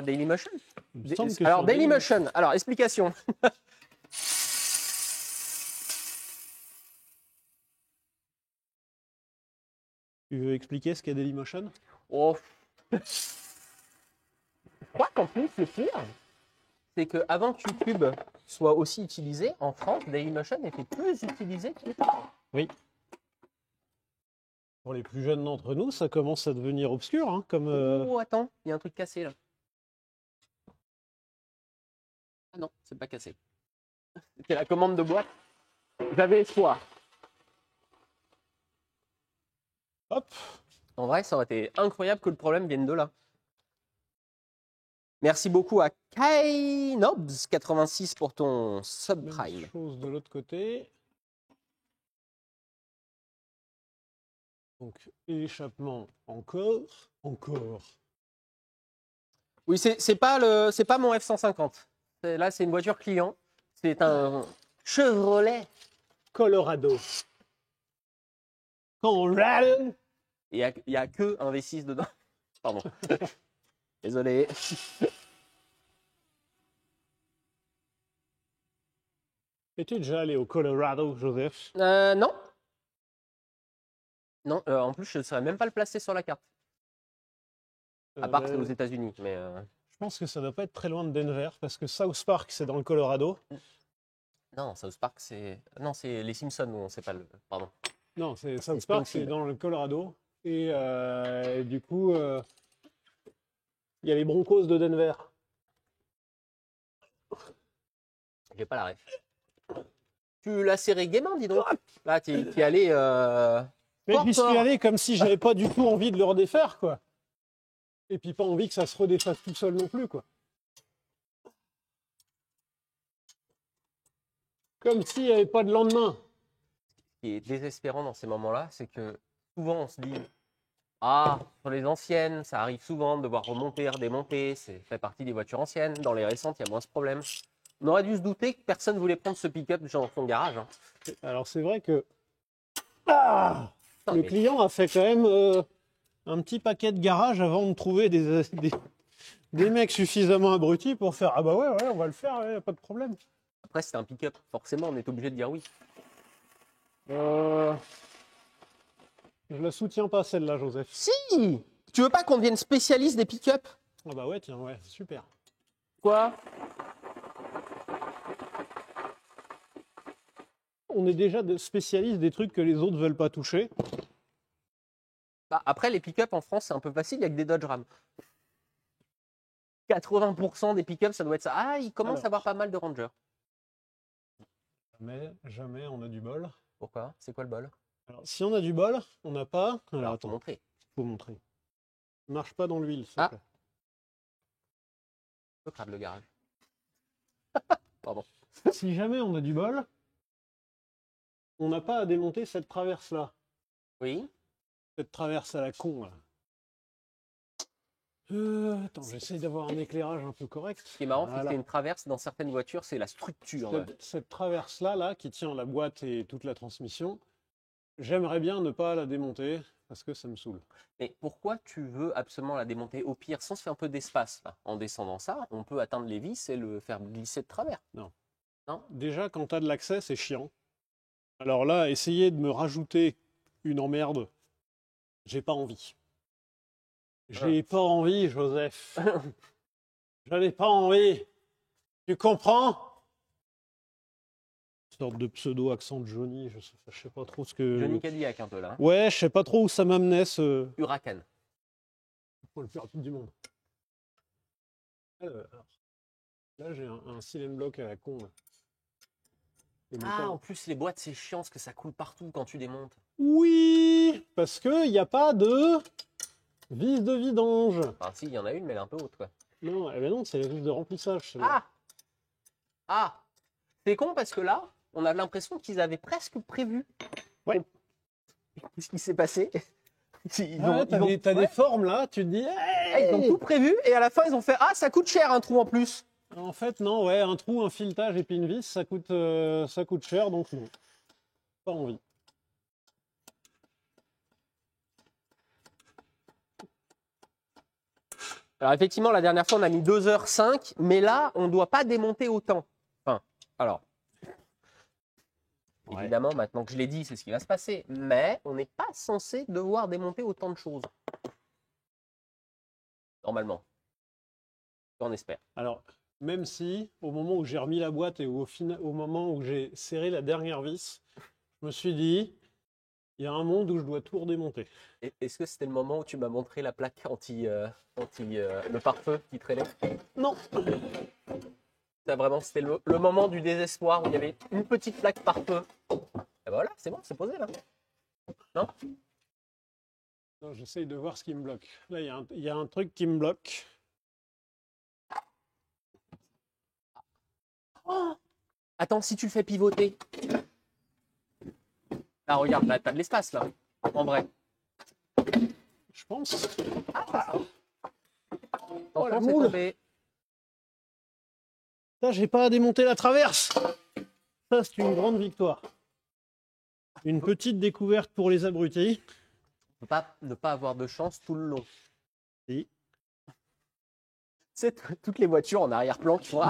Dailymotion. Il me semble que Alors, sur Dailymotion. Alors, explication. Tu veux expliquer ce qu'est Dailymotion? Oh. Je crois qu'en plus, le pire, c'est qu'avant que YouTube soit aussi utilisé, en France, Dailymotion était plus utilisé que YouTube. Oui. Pour les plus jeunes d'entre nous, ça commence à devenir obscur. Hein, comme, Oh, attends, il y a un truc cassé là. Ah non, c'est pas cassé. C'était la commande de boîte. J'avais espoir. Hop. En vrai, ça aurait été incroyable que le problème vienne de là. Merci beaucoup à Kainobs86 pour ton Même subprime. chose de l'autre côté. Donc, échappement encore. Oui, c'est pas mon F-150. Là, c'est une voiture client. C'est un Chevrolet. Colorado. Colorado. Et il y a que un V6 dedans. Pardon. Désolé. Es-tu déjà allé au Colorado, Joseph? Non. Non, en plus, je ne saurais même pas le placer sur la carte. À part que c'est aux États-Unis. Mais Je pense que ça doit pas être très loin de Denver, parce que South Park, c'est dans le Colorado. non, South Park, c'est. Non, c'est les Simpsons où on sait pas le. Pardon. Non, c'est South C'est Park, c'est Springfield. dans le Colorado. Et du coup, il y a les Broncos de Denver. J'ai pas la ref. Tu l'as serré gaiement, dis donc. Là, tu es allé. Mais fort, j'y suis fort. allé comme si j'avais pas du tout envie de le redéfaire, quoi. Et puis pas envie que ça se redéfasse tout seul non plus, quoi. Comme s'il n'y avait pas de lendemain. Ce qui est désespérant dans ces moments-là, c'est que souvent on se dit ah, sur les anciennes, ça arrive souvent de devoir remonter, redémonter, c'est fait partie des voitures anciennes. Dans les récentes, il y a moins ce problème. On aurait dû se douter que personne ne voulait prendre ce pick-up dans son garage. Hein. Alors c'est vrai que ah, Putain, le mais- client a fait quand même un petit paquet de garage avant de trouver des mecs suffisamment abrutis pour faire ah bah ouais, on va le faire, ouais, pas de problème. Après, c'est un pick-up. Forcément, on est obligé de dire oui. Je la soutiens pas celle-là, Joseph. Si tu veux pas qu'on devienne spécialiste des pick-up? Ah bah ouais, tiens, ouais, super. Quoi? On est déjà spécialistes des trucs que les autres veulent pas toucher. Bah, après, les pick-up en France, c'est un peu facile, il n'y a que des Dodge Ram. 80% des pick-up, ça doit être ça. Ah, il commence Alors. à avoir pas mal de Rangers. Jamais on a du bol. Pourquoi? C'est quoi le bol? Alors, si on a du bol, on n'a pas. Alors, Alors, faut attends, montrer. faut montrer. Marche pas dans l'huile, s'il te Ah. plaît. Je crabe le garage. Pardon. Si jamais on a du bol, on n'a pas à démonter cette traverse-là. Oui. Cette traverse à la con, là. Attends, j'essaye d'avoir un éclairage un peu correct. Ce qui est marrant, c'est que Voilà. c'est une traverse. Dans certaines voitures, c'est la structure. Cette traverse-là, là, qui tient la boîte et toute la transmission, j'aimerais bien ne pas la démonter parce que ça me saoule. Mais pourquoi tu veux absolument la démonter? Au pire, sans se faire un peu d'espace, là, en descendant ça, on peut atteindre les vis et le faire glisser de travers. Déjà, quand tu as de l'accès, c'est chiant. Alors là, essayer de me rajouter une emmerde, j'ai pas envie. J'ai pas envie, Joseph. J'en ai pas envie. Tu comprends? Sorte de pseudo-accent de Johnny, je sais pas trop ce que... Johnny Cadillac un peu là. Ouais, je sais pas trop où ça m'amenait ce... Huracan. Oh, le plus rapide du monde. Alors, là, j'ai un silent block à la con. Là. Et Ah, maintenant- en plus, les boîtes, c'est chiant parce que ça coule partout quand tu démontes. Oui, parce qu'il n'y a pas de vis de vidange. Enfin, si, il y en a une, mais elle est un peu haute, quoi. Non, eh ben non, c'est la vis de remplissage. celle-là. Ah! Ah! C'est con parce que là, on a l'impression qu'ils avaient presque prévu. Ouais. Qu'est-ce qui s'est passé? Ils Ouais, t'as des ouais, formes là, tu te dis. ils ont tout prévu et à la fin, ils ont fait ah, ça coûte cher un trou en plus. En fait, non, ouais, un trou, un filetage et puis une vis, ça coûte cher, donc non. Pas envie. Alors effectivement, la dernière fois, on a mis 2h05, mais là, on ne doit pas démonter autant. Enfin, alors, Ouais. évidemment, maintenant que je l'ai dit, c'est ce qui va se passer. Mais on n'est pas censé devoir démonter autant de choses. Normalement. On espère. Alors, même si, au moment où j'ai remis la boîte et au moment où j'ai serré la dernière vis, je me suis dit, il y a un monde où je dois tout redémonter. Est-ce que c'était le moment où tu m'as montré la plaque le pare-feu qui traînait? Non. Ça, vraiment, c'était le moment du désespoir où il y avait une petite plaque pare-feu. Et ben voilà, c'est bon, c'est posé là. Non? Non, j'essaye de voir ce qui me bloque. Là, il y a un truc qui me bloque. Oh, attends, si tu le fais pivoter. Ah, regarde, là, t'as de l'espace là. En vrai. Je pense. Oh, la c'est moule. tombé. Là, j'ai pas à démonter la traverse. Ça, c'est une grande victoire. Une petite découverte pour les abrutis. On peut pas ne pas avoir de chance tout le long. Si. C'est toutes les voitures en arrière-plan qui font.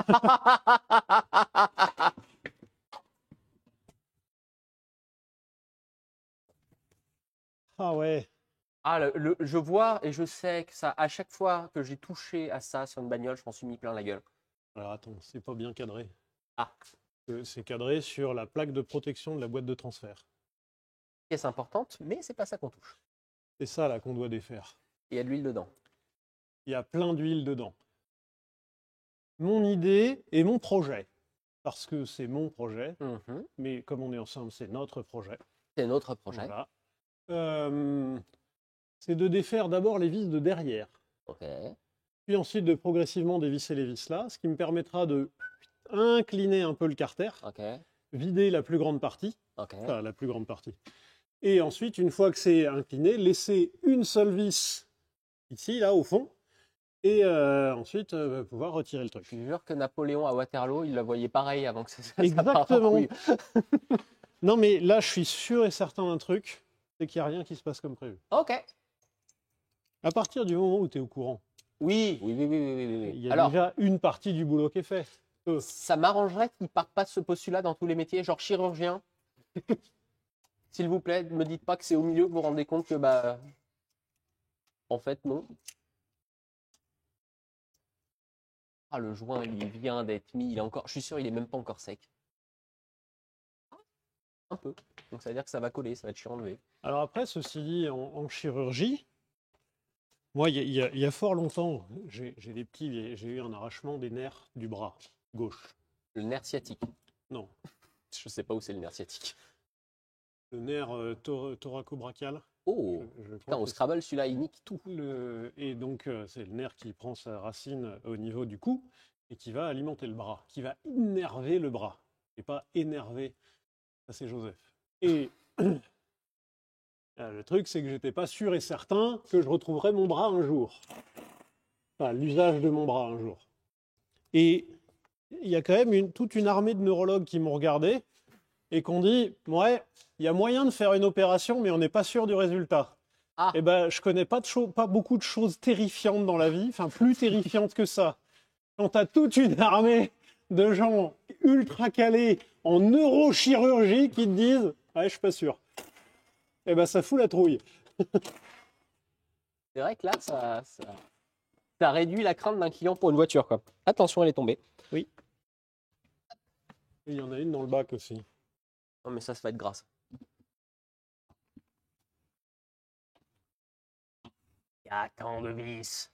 Ah ouais. Ah, je vois et je sais que ça, à chaque fois que j'ai touché à ça sur une bagnole, je m'en suis mis plein la gueule. Alors attends, c'est pas bien cadré. Ah, C'est cadré sur la plaque de protection de la boîte de transfert. pièce importante, mais c'est pas ça qu'on touche. C'est ça là qu'on doit défaire. Il y a de l'huile dedans. Il y a plein d'huile dedans. Mon idée et mon projet, parce que c'est mon projet, Mhm. mais comme on est ensemble, c'est notre projet. C'est notre projet. Voilà. C'est de défaire d'abord les vis de derrière, Ok. puis ensuite de progressivement dévisser les vis là, ce qui me permettra de incliner un peu le carter, Ok. vider la plus grande partie, Ok. enfin la plus grande partie. Et ensuite, une fois que c'est incliné, laisser une seule vis ici, là, au fond, et ensuite pouvoir retirer le truc. Je jure que Napoléon à Waterloo, il la voyait pareil avant que ça parte en Exactement. couille. Non, mais là, je suis sûr et certain d'un truc, c'est qu'il n'y a rien qui se passe comme prévu. Ok. À partir du moment où tu es au courant, Oui, oui, oui, oui, oui, oui, il oui. y a Alors, déjà une partie du boulot qui est fait. ça m'arrangerait qu'ils partent pas de ce postulat dans tous les métiers, genre chirurgien. S'il vous plaît, ne me dites pas que c'est au milieu que vous vous rendez compte que, bah, en fait, non. Ah, le joint, il vient d'être mis, il est encore, je suis sûr, il est même pas encore sec. Un peu. Donc ça veut dire que ça va coller, ça va être surenlevé. Alors après, ceci dit, en chirurgie, moi, il y a fort longtemps, j'ai eu un arrachement des nerfs du bras gauche. Le nerf sciatique. Non, Je sais pas où c'est le nerf sciatique. le nerf thoraco-brachial. Oh, je crois putain, au que Scrabble, celui-là, il nique tout. et donc, c'est le nerf qui prend sa racine au niveau du cou et qui va alimenter le bras, qui va innerver le bras, et pas énerver. Ça, c'est Joseph. Et le truc, c'est que j'étais pas sûr et certain que je retrouverais mon bras un jour. enfin, l'usage de mon bras un jour. Et il y a quand même toute une armée de neurologues qui m'ont regardé et qui ont dit « Ouais, il y a moyen de faire une opération, mais on n'est pas sûr du résultat. » Ah. Eh ben, je connais pas beaucoup de choses terrifiantes dans la vie, enfin plus terrifiantes que ça. Quand tu as toute une armée de gens ultra calés en neurochirurgie qui te disent « Ouais, je suis pas sûr. » Eh ben, ça fout la trouille. C'est vrai que là, ça réduit la crainte d'un client pour une voiture, quoi. Attention, elle est tombée. Oui. Il y en a une dans le bac aussi. Non, mais ça va être grâce. Il y a tant de vis.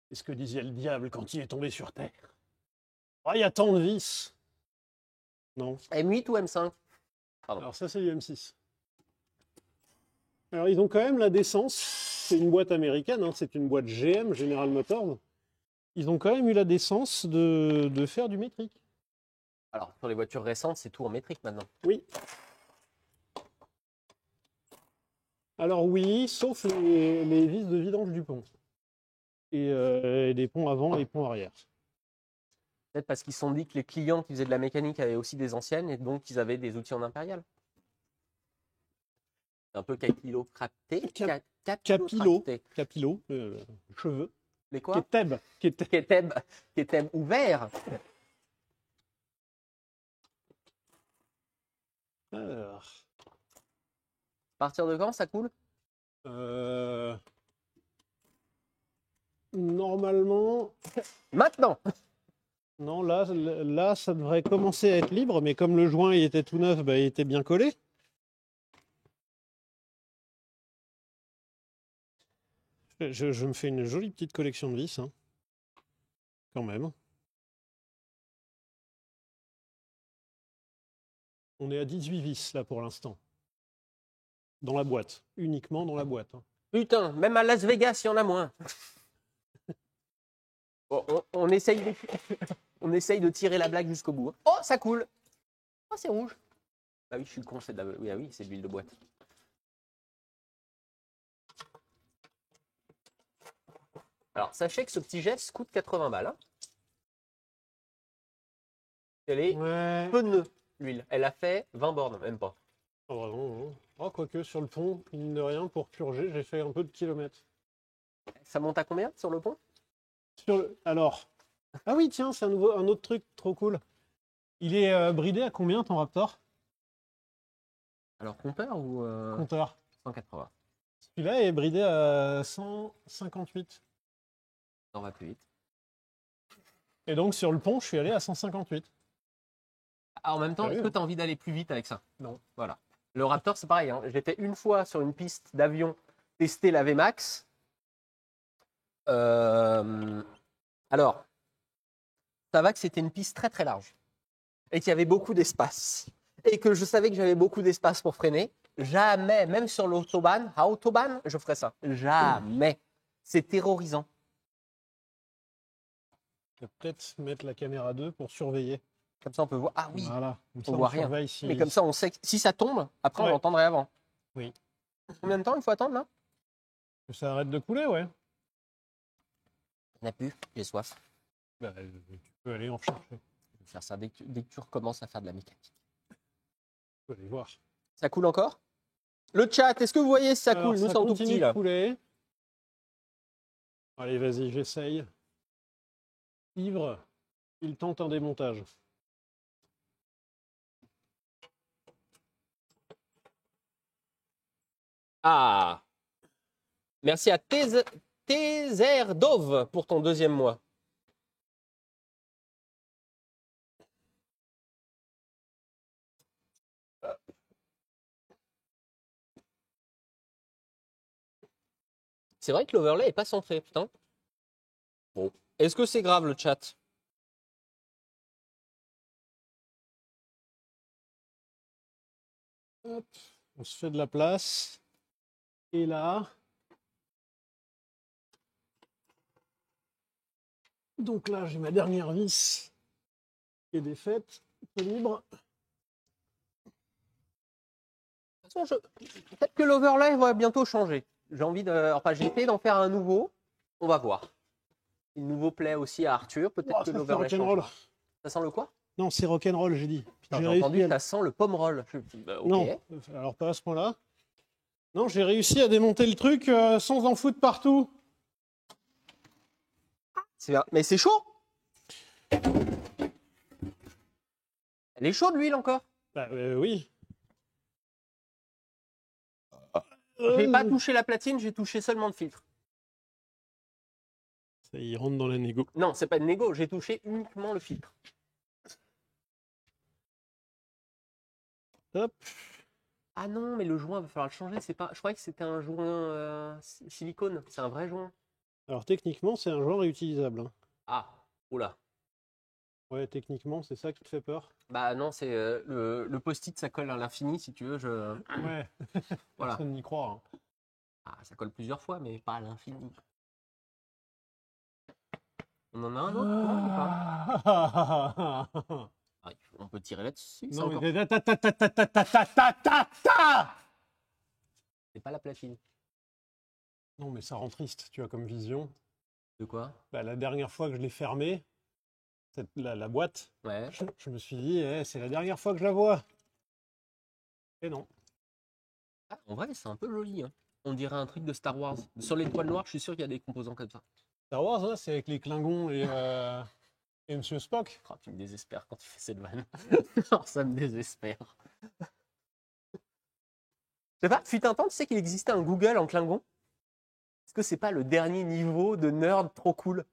C'est ce que disait le diable quand il est tombé sur Terre. Ah, il y a tant de vis. Non. M8 ou M5? Pardon. Alors ça, c'est du M6. Alors, ils ont quand même la décence. C'est une boîte américaine, hein, c'est une boîte GM, General Motors. Ils ont quand même eu la décence de faire du métrique. Alors, sur les voitures récentes, c'est tout en métrique maintenant. Oui. Alors oui, sauf les vis de vidange du pont. Et les ponts avant et ponts arrière. Peut-être parce qu'ils se sont dit que les clients qui faisaient de la mécanique avaient aussi des anciennes et donc ils avaient des outils en impérial. C'est un peu capillo-crapté. Capillo, cheveux. Les quoi? Keteb. Keteb ouvert. Alors, À partir de quand ça coule? Normalement, Maintenant. non, là, ça devrait commencer à être libre, mais comme le joint il était tout neuf, bah, il était bien collé. Je me fais une jolie petite collection de vis, hein. Quand même. On est à 18 vis là pour l'instant. Dans la boîte, uniquement dans la boîte, hein. Putain, même à Las Vegas, il y en a moins. Bon, on essaye de tirer la blague jusqu'au bout. Oh, ça coule. Oh, c'est rouge. Bah oui, je suis con, c'est de la... Oui, ah oui, c'est de l'huile de boîte. Alors, sachez que ce petit geste coûte 80 balles. Hein. Elle est peu de nœuds, l'huile. Elle a fait 20 bornes, même pas. Oh, vraiment, hein. Oh, quoique sur le pont, mine de rien, pour purger, j'ai fait un peu de kilomètres. Ça monte à combien sur le pont? Alors, ah oui, tiens, c'est un autre truc trop cool. Il est bridé à combien ton Raptor? Alors, compteur ou Compteur. 180. Celui-là est bridé à 158. Ça va plus vite. Et donc sur le pont, je suis allé à 158. Ah, en même temps, est-ce que tu as envie d'aller plus vite avec ça? Non. Voilà. Le Raptor, c'est pareil. Hein. J'étais une fois sur une piste d'avion tester la VMAX. Alors, ça va que c'était une piste très très large et qu'il y avait beaucoup d'espace et que je savais que j'avais beaucoup d'espace pour freiner. Jamais, même sur l'autobahn, à autobahn, je ferais ça. Jamais. C'est terrorisant. Je vais peut-être mettre la caméra 2 pour surveiller. Comme ça, on peut voir. Ah oui, voilà. on voit rien. Si... Mais comme ça, on sait que si ça tombe, après, on l'entendrait avant. Oui. Combien de temps il faut attendre là? Que ça arrête de couler, ouais. Il n'y en a plus, j'ai soif. Bah, tu peux aller en chercher. Je vais faire ça dès que tu recommences à faire de la mécanique. Tu peux aller voir. Ça coule encore? Le chat, est-ce que vous voyez si ça coule? Nous, c'est en tout petit là. Couler. Allez, vas-y, j'essaye. Ivre, il tente un démontage. Ah! Merci à Dove pour ton 2e mois. C'est vrai que l'overlay est pas centré, putain. Bon. Est-ce que c'est grave le chat? Hop, on se fait de la place. Et là. Donc là, j'ai ma dernière vis qui est défaite, libre. De toute façon, peut-être que l'overlay va bientôt changer. J'ai envie de. Enfin, j'ai essayé d'en faire un nouveau. On va voir. Si le nouveau plaît aussi à Arthur. Peut-être Oh, que ça, c'est l'overlay rock'n'roll. changera. Ça sent le quoi? Non, c'est rock'n'roll, j'ai dit. Attends, J'ai j'ai entendu réussi que à... ça sent le pomme roll. Je me dis, bah, ok. Non, alors pas à ce point-là. Non, j'ai réussi à démonter le truc sans en foutre partout. Mais c'est chaud. Elle est chaude l'huile encore. Bah oui. J'ai pas touché la platine, j'ai touché seulement le filtre. Ça y rentre dans la négo. Non, c'est pas de négo, j'ai touché uniquement le filtre. Hop. Ah non, mais le joint, il va falloir le changer. C'est pas. Je croyais que c'était un joint silicone. C'est un vrai joint. Alors techniquement, c'est un joint réutilisable. Hein. Ah, oula. Ouais, techniquement, c'est ça qui te fait peur. Bah non, c'est le post-it, ça colle à l'infini, si tu veux. Ouais. Voilà. Personne n'y croit. Hein. Ah, ça colle plusieurs fois, mais pas à l'infini. On en a un autre toi, ou pas Ah, on peut tirer là-dessus. Non, encore... mais C'est pas la platine. non, mais ça rend triste, tu vois, comme vision. De quoi? Bah, la dernière fois que je l'ai fermée, la boîte, Ouais. je me suis dit, c'est la dernière fois que je la vois. Et non. Ah, en vrai, c'est un peu joli. Hein. On dirait un truc de Star Wars. Sur l'étoile noire, je suis sûr qu'il y a des composants comme ça. Star Wars, là, c'est avec les Klingons et Monsieur Spock. Oh, tu me désespères quand tu fais cette vanne. Non, ça me désespère. Je sais pas, fut un temps, tu sais qu'il existait un Google en Klingon? Est-ce que c'est pas le dernier niveau de nerd trop cool?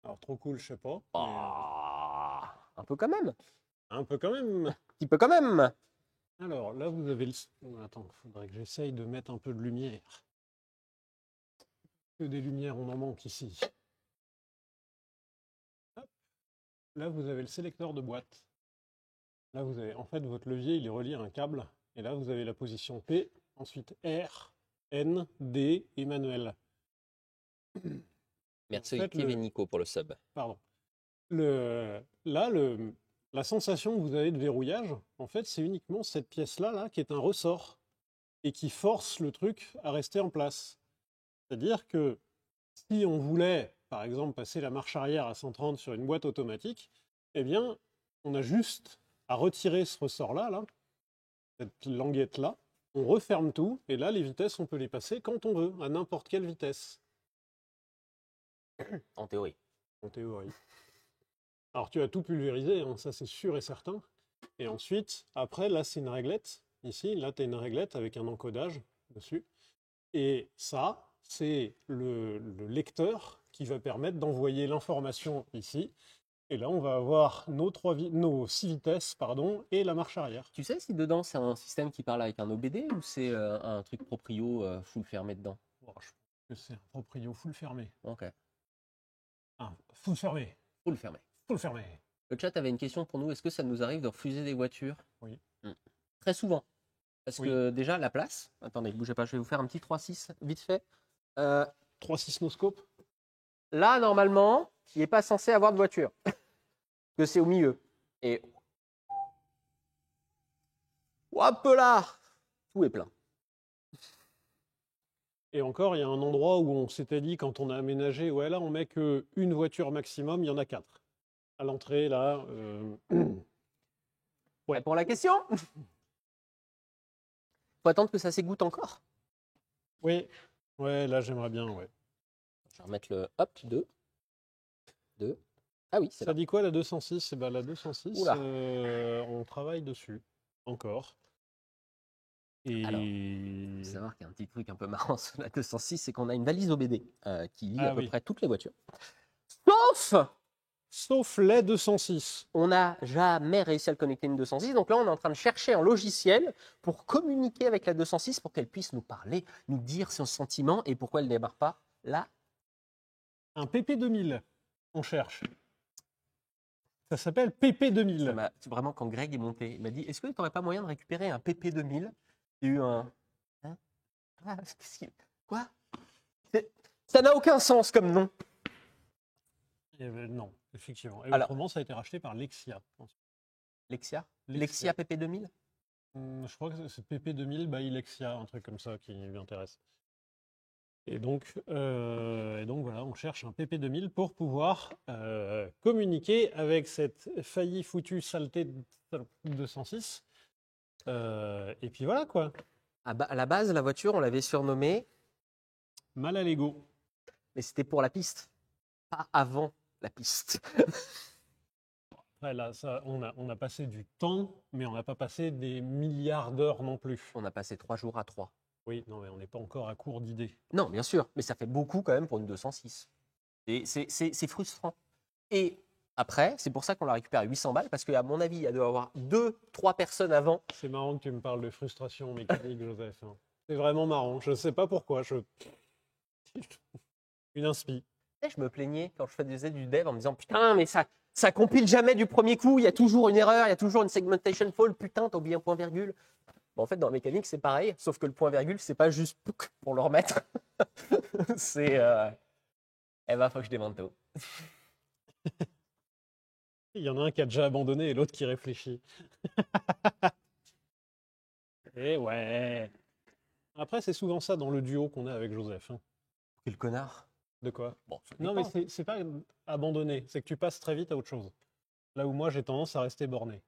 Alors, trop cool, je sais pas. Ah, un peu quand même. Un peu quand même. Un petit peu quand même. Alors, là, vous avez le... Attends, il faudrait que j'essaye de mettre un peu de lumière. Que des lumières, on en manque ici. Hop. Là, vous avez le sélecteur de boîte. Là, vous avez... En fait, votre levier, il est relié à un câble. Et là, vous avez la position P, ensuite R, N, D et manuel. Merci En fait, Kevin et Nico pour le sub. Pardon. La sensation que vous avez de verrouillage, en fait, c'est uniquement cette pièce-là là, qui est un ressort et qui force le truc à rester en place. C'est-à-dire que si on voulait, par exemple, passer la marche arrière à 130 sur une boîte automatique, eh bien, on a juste à retirer ce ressort-là, là, cette languette-là, on referme tout, et là, les vitesses, on peut les passer quand on veut, à n'importe quelle vitesse. En théorie. En théorie. Alors, tu as tout pulvérisé, hein, ça c'est sûr et certain. Et ensuite, après, là, c'est une réglette. Ici, là, tu as une réglette avec un encodage dessus. Et ça, c'est le lecteur qui va permettre d'envoyer l'information ici. Et là, on va avoir nos 6 vitesses pardon, et la marche arrière. Tu sais si dedans c'est un système qui parle avec un OBD ou c'est un truc proprio full fermé dedans? Oh, je pense que c'est un proprio full fermé. Ok. Ah, full fermé. Full fermé. Full fermé. Le chat avait une question pour nous. Est-ce que ça nous arrive de refuser des voitures? Oui. Très souvent. Parce Oui. que déjà, la place. Attendez, bougez pas, je vais vous faire un petit 3-6 vite fait. 3-6 no-scope. Là, normalement, il n'est pas censé avoir de voiture. Que c'est au milieu. Et. Hop là! Tout est plein. Et encore, il y a un endroit où on s'était dit, quand on a aménagé, ouais, là, on met qu'une voiture maximum, il y en a 4. À l'entrée, là. Ouais. Pour la question? Faut attendre que ça s'égoutte encore. Oui. Ouais, là, j'aimerais bien, ouais. Je vais remettre le. Hop, 2. Ah oui, c'est Ça là. dit quoi, la 206? Eh ben, la 206, Oula. on travaille dessus. Encore. Et... Alors, il faut savoir qu'il y a un petit truc un peu marrant sur la 206, c'est qu'on a une valise OBD qui lie à peu près toutes les voitures. Sauf les 206. On n'a jamais réussi à le connecter à une 206. Donc là, on est en train de chercher un logiciel pour communiquer avec la 206 pour qu'elle puisse nous parler, nous dire son sentiment et pourquoi elle ne démarre pas là. Un PP2000, on cherche. Ça s'appelle PP2000. Vraiment, quand Greg est monté, il m'a dit, est-ce que tu n'aurais pas moyen de récupérer un PP2000? Il y a eu un... Hein? Ah, quoi? Ça n'a aucun sens comme nom. Non, effectivement. Et alors, autrement, ça a été racheté par Lexia. Lexia PP2000? Je crois que c'est PP2000 by Lexia, un truc comme ça qui m'intéresse. Et donc voilà, on cherche un PP2000 pour pouvoir communiquer avec cette faillie foutue saleté de 206. Et puis voilà quoi, À la base, la voiture, on l'avait surnommée, mal à l'ego. mais c'était pour la piste, pas avant la piste. Ouais, là, ça, on a passé du temps, mais on n'a pas passé des milliards d'heures non plus. On a passé 3 jours à 3. Oui, non, mais on n'est pas encore à court d'idées. Non, bien sûr, mais ça fait beaucoup quand même pour une 206. Et c'est frustrant. Et après, c'est pour ça qu'on l'a récupéré à 800 balles, parce qu'à mon avis, il y a dû avoir 2-3 personnes avant. C'est marrant que tu me parles de frustration mécanique, Joseph. Hein. C'est vraiment marrant. Je ne sais pas pourquoi. Une inspi. Je me plaignais quand je faisais du dev en me disant putain, mais ça compile jamais du premier coup, il y a toujours une erreur, il y a toujours une segmentation fault, putain, t'as oublié un point virgule. Bon, en fait, dans la mécanique, c'est pareil, sauf que le point virgule, c'est pas juste pour le remettre. C'est. Eh ben, faut que je démonte tout. Il y en a un qui a déjà abandonné et l'autre qui réfléchit. Et ouais. Après, c'est souvent ça dans le duo qu'on a avec Joseph. Hein. Quel connard. De quoi? Bon, Non, mais c'est pas abandonner, c'est que tu passes très vite à autre chose. Là où moi, j'ai tendance à rester borné.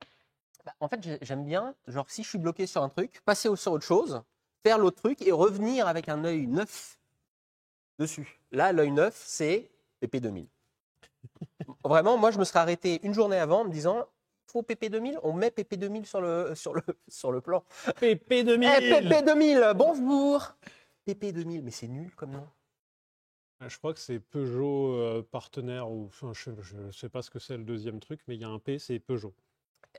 Bah, en fait, j'aime bien, genre, si je suis bloqué sur un truc, passer sur autre chose, faire l'autre truc et revenir avec un œil neuf dessus. Là, l'œil neuf, c'est PP2000. Vraiment, moi, je me serais arrêté une journée avant en me disant il faut PP2000, on met PP2000 sur le plan. PP2000 Eh, PP2000, bonjour PP2000, mais c'est nul comme nom. Je crois que c'est Peugeot partenaire, ou enfin, je ne sais pas ce que c'est le deuxième truc, mais il y a un P, c'est Peugeot.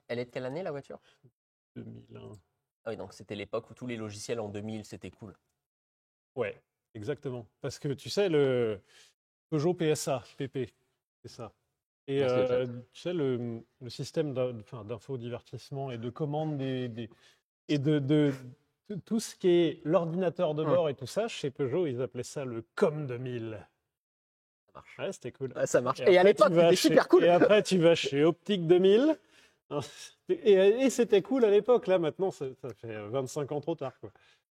Elle est de quelle année la voiture? 2001. Ah oui, donc c'était l'époque où tous les logiciels en 2000, c'était cool. Ouais, exactement. Parce que tu sais, le Peugeot PSA, PP, c'est ça. Et tu sais, le système d'infodivertissement et de commande et de tout ce qui est l'ordinateur de bord et tout ça, chez Peugeot, ils appelaient ça le COM 2000. Ça marche. Ouais, c'était cool. Ouais, ça marche. Et à l'époque, c'était super cool. Et après, tu vas chez Optique 2000. Et c'était cool à l'époque. Là, maintenant, ça fait 25 ans trop tard. Quoi.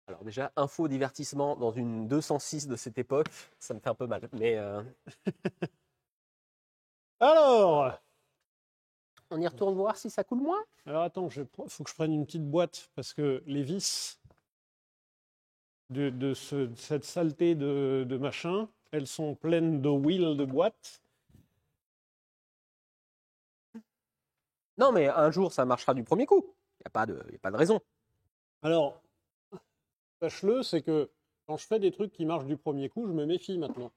Alors déjà, info divertissement dans une 206 de cette époque, ça me fait un peu mal. Mais Alors, on y retourne voir si ça coule moins. alors attends, faut que je prenne une petite boîte parce que les vis de cette saleté de machin, elles sont pleines de wheels de boîtes. Non, mais un jour, ça marchera du premier coup. Il n'y a pas de raison. Alors, sache-le, c'est que quand je fais des trucs qui marchent du premier coup, je me méfie maintenant.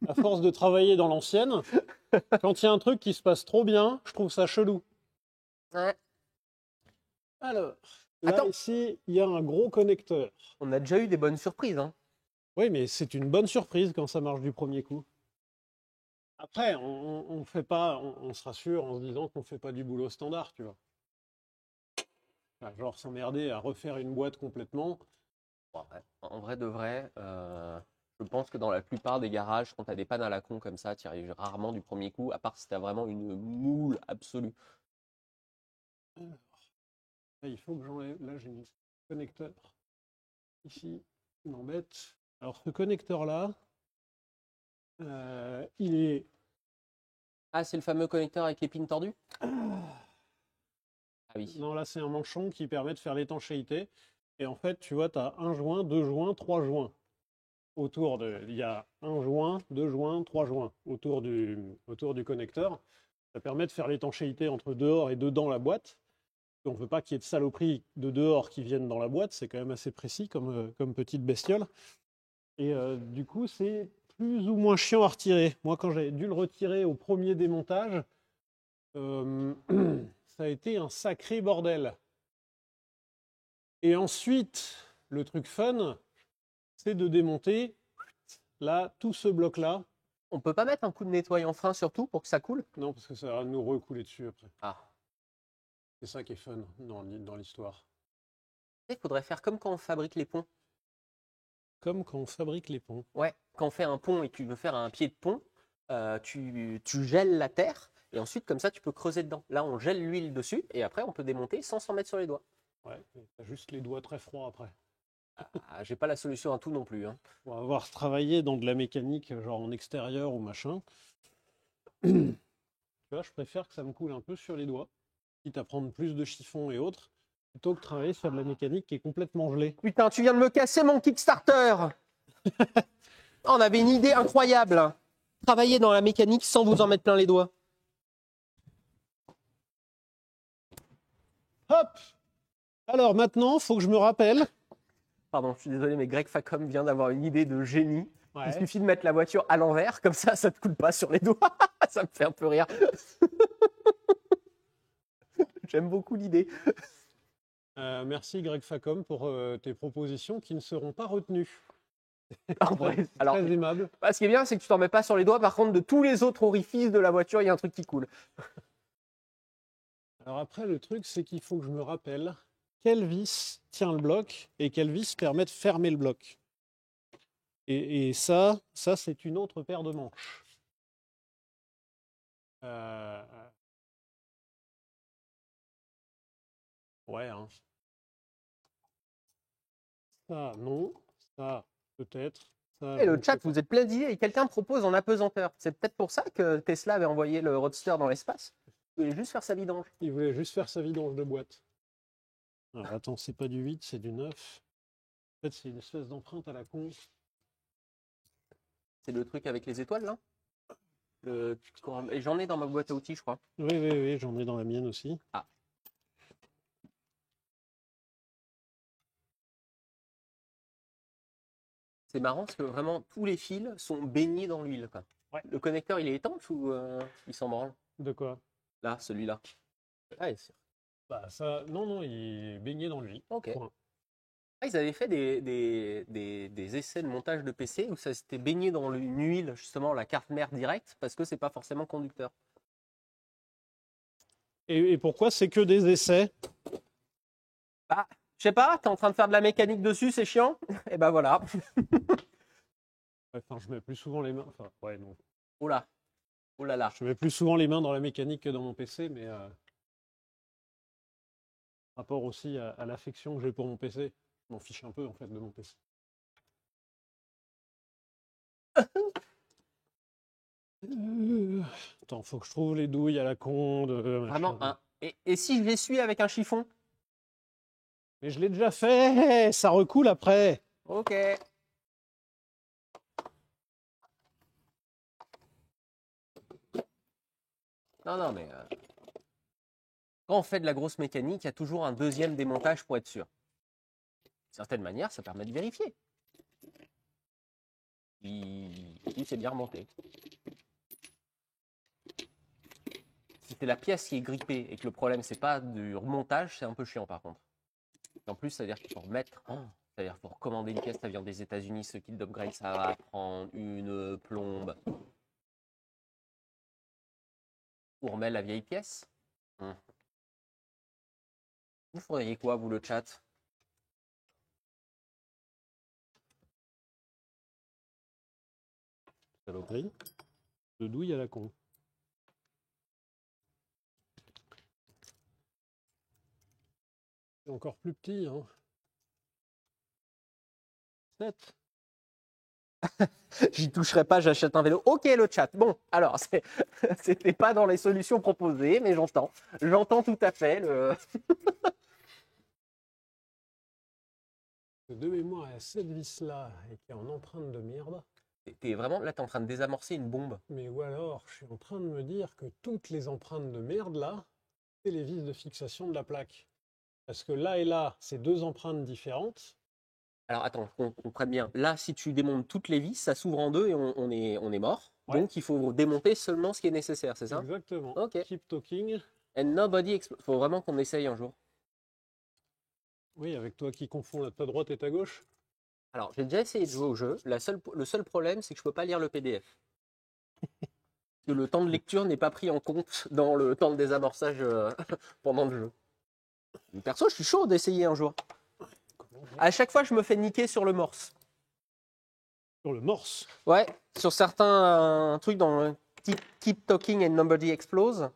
À force de travailler dans l'ancienne, quand il y a un truc qui se passe trop bien, je trouve ça chelou. Ouais. Alors, là, attends, ici, il y a un gros connecteur. On a déjà eu des bonnes surprises. Hein. Oui, mais c'est une bonne surprise quand ça marche du premier coup. Après, on fait pas, on se rassure en se disant qu'on ne fait pas du boulot standard, tu vois. Enfin, genre s'emmerder à refaire une boîte complètement. Bon, ouais. En vrai de vrai, je pense que dans la plupart des garages, quand tu as des pannes à la con comme ça, tu y arrives rarement du premier coup, à part si tu as vraiment une moule absolue. Alors, là, il faut que j'enlève. Là, j'ai un connecteur. Ici, il m'embête. Alors, ce connecteur-là, il est. Ah, c'est le fameux connecteur avec les pins tordus? Ah oui. Non, là, c'est un manchon qui permet de faire l'étanchéité. Et en fait, tu vois, tu as un joint, deux joints, trois joints. Il y a un joint, deux joints, trois joints autour du connecteur. Ça permet de faire l'étanchéité entre dehors et dedans la boîte. On ne veut pas qu'il y ait de saloperies de dehors qui viennent dans la boîte. C'est quand même assez précis comme petite bestiole. Et du coup, c'est plus ou moins chiant à retirer. Moi, quand j'avais dû le retirer au premier démontage, ça a été un sacré bordel. Et ensuite, le truc fun, c'est de démonter là, tout ce bloc-là. On peut pas mettre un coup de nettoyant frein surtout pour que ça coule? Non, parce que ça va nous recouler dessus après. Ah. C'est ça qui est fun dans l'histoire. Il faudrait faire comme quand on fabrique les ponts. Comme quand on fabrique les ponts. Ouais, quand on fait un pont et que tu veux faire un pied de pont, tu gèles la terre et ensuite comme ça tu peux creuser dedans. Là on gèle l'huile dessus et après on peut démonter sans s'en mettre sur les doigts. Ouais, t'as juste les doigts très froids après. Ah, j'ai pas la solution à tout non plus, hein. Pour avoir travaillé dans de la mécanique, genre en extérieur ou machin, tu vois, je préfère que ça me coule un peu sur les doigts, quitte à prendre plus de chiffon et autres, plutôt que travailler sur de la mécanique qui est complètement gelée. Putain, tu viens de me casser mon Kickstarter. On avait une idée incroyable. Travailler dans la mécanique sans vous en mettre plein les doigts. Hop! Alors maintenant, faut que je me rappelle. Pardon, je suis désolé, mais Greg Facom vient d'avoir une idée de génie. Il Ouais. suffit de mettre la voiture à l'envers, comme ça te coule pas sur les doigts. Ça me fait un peu rire. J'aime beaucoup l'idée. Merci Greg Facom pour tes propositions qui ne seront pas retenues. En vrai, alors, Très aimable. ce qui est bien, c'est que tu t'en mets pas sur les doigts. Par contre, de tous les autres orifices de la voiture, il y a un truc qui coule. Alors après, le truc, c'est qu'il faut que je me rappelle quelle vis tient le bloc et quelle vis permet de fermer le bloc. Et ça c'est une autre paire de manches. Ouais, hein. Ça, non. Ça, peut-être. Ça, Et je le ne sais chat, pas. vous êtes plein d'idées et quelqu'un propose en apesanteur. C'est peut-être pour ça que Tesla avait envoyé le Roadster dans l'espace. Il voulait juste faire sa vidange. Il voulait juste faire sa vidange de boîte. Alors attends, c'est pas du 8, c'est du 9. En fait, c'est une espèce d'empreinte à la con. C'est le truc avec les étoiles, là. Et j'en ai dans ma boîte à outils, je crois. Oui, j'en ai dans la mienne aussi. Ah. C'est marrant parce que vraiment tous les fils sont baignés dans l'huile, quoi. Ouais. Le connecteur, il est étanche ou il s'en branle? De quoi? Là, celui-là. Ah, Bah ça, non, il est baigné dans l'huile. ok. Point. Ah, ils avaient fait des essais de montage de PC où ça s'était baigné dans une huile, justement, la carte mère directe, parce que c'est pas forcément conducteur. Et pourquoi c'est que des essais? Bah, je sais pas, t'es en train de faire de la mécanique dessus, c'est chiant. Et ben voilà. Enfin, je mets plus souvent les mains. Enfin, ouais, non. Oh là. Oh là là. Je mets plus souvent les mains dans la mécanique que dans mon PC, mais rapport aussi à l'affection que j'ai pour mon PC. Je m'en fiche un peu en fait de mon PC. Attends, faut que je trouve les douilles à la con de Vraiment, machin. et si je l'essuie avec un chiffon? Mais je l'ai déjà fait, ça recoule après. Ok. Non, mais quand on fait de la grosse mécanique, il y a toujours un deuxième démontage pour être sûr. D'une certaine manière, ça permet de vérifier. Si c'est bien remonté. Si c'est la pièce qui est grippée et que le problème, c'est pas du remontage, c'est un peu chiant par contre. Et en plus, ça veut dire qu'il faut remettre. C'est-à-dire qu'il faut recommander une pièce, ça vient des États-Unis, ce kit d'upgrade, ça va prendre une plombe. On remet la vieille pièce. Vous feriez quoi, vous, le chat? Saloperie. De douille à la con. C'est encore plus petit, hein. 7. J'y toucherai pas, j'achète un vélo. Ok, le chat. Bon, alors, c'était pas dans les solutions proposées, mais j'entends. J'entends tout à fait. De mémoire, il y a cette vis-là et qui est en empreinte de merde. T'es vraiment, là, t'es en train de désamorcer une bombe. Mais ou alors, je suis en train de me dire que toutes les empreintes de merde là, c'est les vis de fixation de la plaque. Parce que là et là, c'est deux empreintes différentes. Alors, attends, qu'on comprenne bien. Là, si tu démontes toutes les vis, ça s'ouvre en deux et on est mort. Ouais. Donc, il faut démonter seulement ce qui est nécessaire, c'est ça? Exactement. Ok. Keep talking. And nobody explode. Faut vraiment qu'on essaye un jour. Oui, avec toi qui confonds ta droite et ta gauche. Alors, j'ai déjà essayé de jouer au jeu. Le seul problème, c'est que je peux pas lire le PDF. Que le temps de lecture n'est pas pris en compte dans le temps de désamorçage pendant le jeu. Perso, je suis chaud d'essayer un jour. À chaque fois, je me fais niquer sur le morse. Sur le morse. Ouais, sur certains trucs dans le Keep Talking and Nobody Explode.